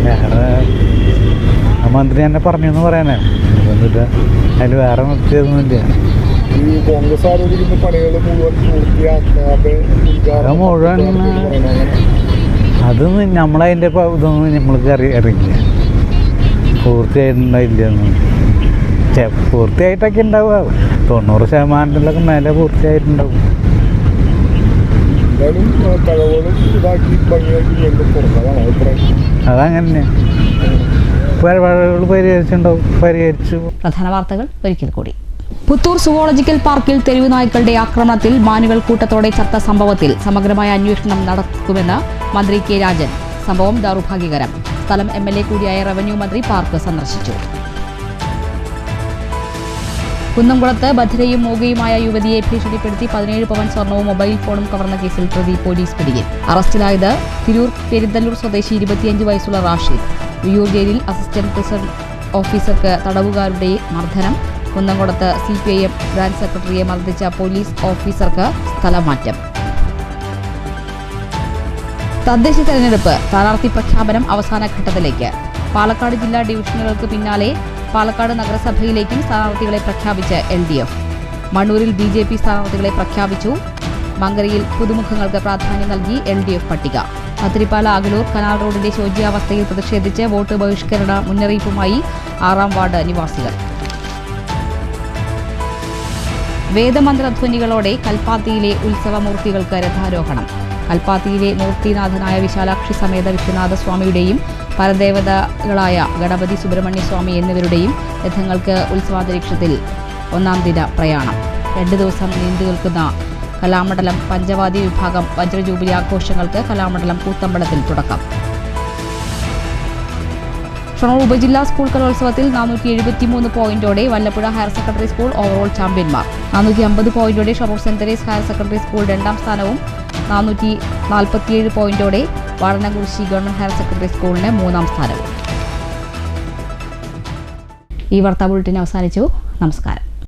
വേറെ മന്ത്രി തന്നെ പറഞ്ഞു എന്ന് പറയാനാണ്. എന്നിട്ട് അതിൽ വേറെ നിർത്തിയതൊന്നുമില്ല. മുഴുവൻ അതൊന്നും നമ്മളതിൻ്റെ ഇതൊന്നും നമ്മൾക്ക് അറിയില്ല പൂർത്തിയായിട്ടുണ്ടായില്ലെന്ന്. പൂർത്തിയായിട്ടൊക്കെ ഉണ്ടാവുക 90% മേലെ പൂർത്തിയായിട്ടുണ്ടാവും. അതങ്ങനെ പരിഹരിച്ചിട്ടുണ്ടാവും. പരിഹരിച്ചു. പ്രധാന വാർത്തകൾ ഒരിക്കൽ കൂടി. പുത്തൂർ സുവോളജിക്കൽ പാർക്കിൽ തെരുവുനായ്ക്കളുടെ ആക്രമണത്തിൽ മാനുകൾ കൂട്ടത്തോടെ ചത്ത സംഭവത്തിൽ സമഗ്രമായ അന്വേഷണം നടക്കുമെന്ന് മന്ത്രി കെ രാജൻ. സംഭവം ദൗർഭാഗ്യകരം. സ്ഥലം MLA കൂടിയായ റവന്യൂ മന്ത്രി പാർക്ക് സന്ദർശിച്ചു. കുന്നംകുളത്ത് ബധിരയും മൂകയുമായ യുവതിയെ ഭീഷണിപ്പെടുത്തി 17 പവൻ സ്വർണവും മൊബൈൽ ഫോണും കവർന്ന കേസിൽ പ്രതി പോലീസ് പിടിയിൽ. അറസ്റ്റിലായത് തിരൂർ പെരിന്തല്ലൂർ സ്വദേശി 25 വയസ്സുള്ള റാഷിദ്. വിയൂർ ജയിലിൽ അസിസ്റ്റന്റ് പ്രിസൺ ഓഫീസർക്ക് തടവുകാരുടെ മർദ്ദനം. കുന്നംകുളത്ത് CPIM ബ്രാഞ്ച് സെക്രട്ടറിയെ മർദ്ദിച്ച പോലീസ് ഓഫീസർക്ക് സ്ഥലമാറ്റം. തദ്ദേശ തെരഞ്ഞെടുപ്പ് സ്ഥാനാർത്ഥി പ്രഖ്യാപനം അവസാന ഘട്ടത്തിലേക്ക്. പാലക്കാട് ജില്ലാ ഡിവിഷനുകൾക്ക് പിന്നാലെ പാലക്കാട് നഗരസഭയിലേക്കും സ്ഥാനാർത്ഥികളെ പ്രഖ്യാപിച്ച് LDF. മണ്ണൂരിൽ BJP സ്ഥാനാർത്ഥികളെ പ്രഖ്യാപിച്ചു. മങ്കരയിൽ പുതുമുഖങ്ങൾക്ക് പ്രാധാന്യം നൽകി LDF പട്ടിക. പത്തിരിപ്പാല അകലൂർ കനാൽ റോഡിന്റെ ശോച്യാവസ്ഥയിൽ പ്രതിഷേധിച്ച് വോട്ട് ബഹിഷ്കരണ മുന്നറിയിപ്പുമായി 6ാം വാർഡ് നിവാസികൾ. വേദമന്ത്രധ്വനികളോടെ കൽപ്പാത്തിയിലെ ഉത്സവമൂർത്തികൾക്ക് രഥാരോഹണം. കൽപ്പാത്തിയിലെ മൂർത്തിനാഥനായ വിശാലാക്ഷി സമേത വിശ്വനാഥ സ്വാമിയുടെയും പരദേവതകളായ ഗണപതി സുബ്രഹ്മണ്യ സ്വാമി എന്നിവരുടെയും രഥങ്ങൾക്ക് ഉത്സവാന്തരീക്ഷത്തിൽ 1ാം ദിന പ്രയാണം. 2 ദിവസം നീണ്ടുനിൽക്കുന്ന കലാമണ്ഡലം പഞ്ചവാദ്യ വിഭാഗം വജ്രജൂബിലി ആഘോഷങ്ങൾക്ക് കലാമണ്ഡലം കൂത്തമ്പലത്തിൽ തുടക്കം. ഷൊർണൂർ ഉപജില്ലാ സ്കൂൾ കലോത്സവത്തിൽ 473 പോയിന്റോടെ Vallappuzha higher secondary school overall ചാമ്പ്യന്മാർ. 450 പോയിന്റോടെ Shoranur saint Teresa's higher secondary school 2ാം സ്ഥാനവും 447 പോയിന്റോടെ വാടനകുറിശി ഗവൺമെന്റ് ഹയർ സെക്കൻഡറി സ്കൂളിന് 3ാം സ്ഥാനവും. ഈ വാർത്താ ബുള്ളറ്റിൻ അവസാനിച്ചു. നമസ്കാരം.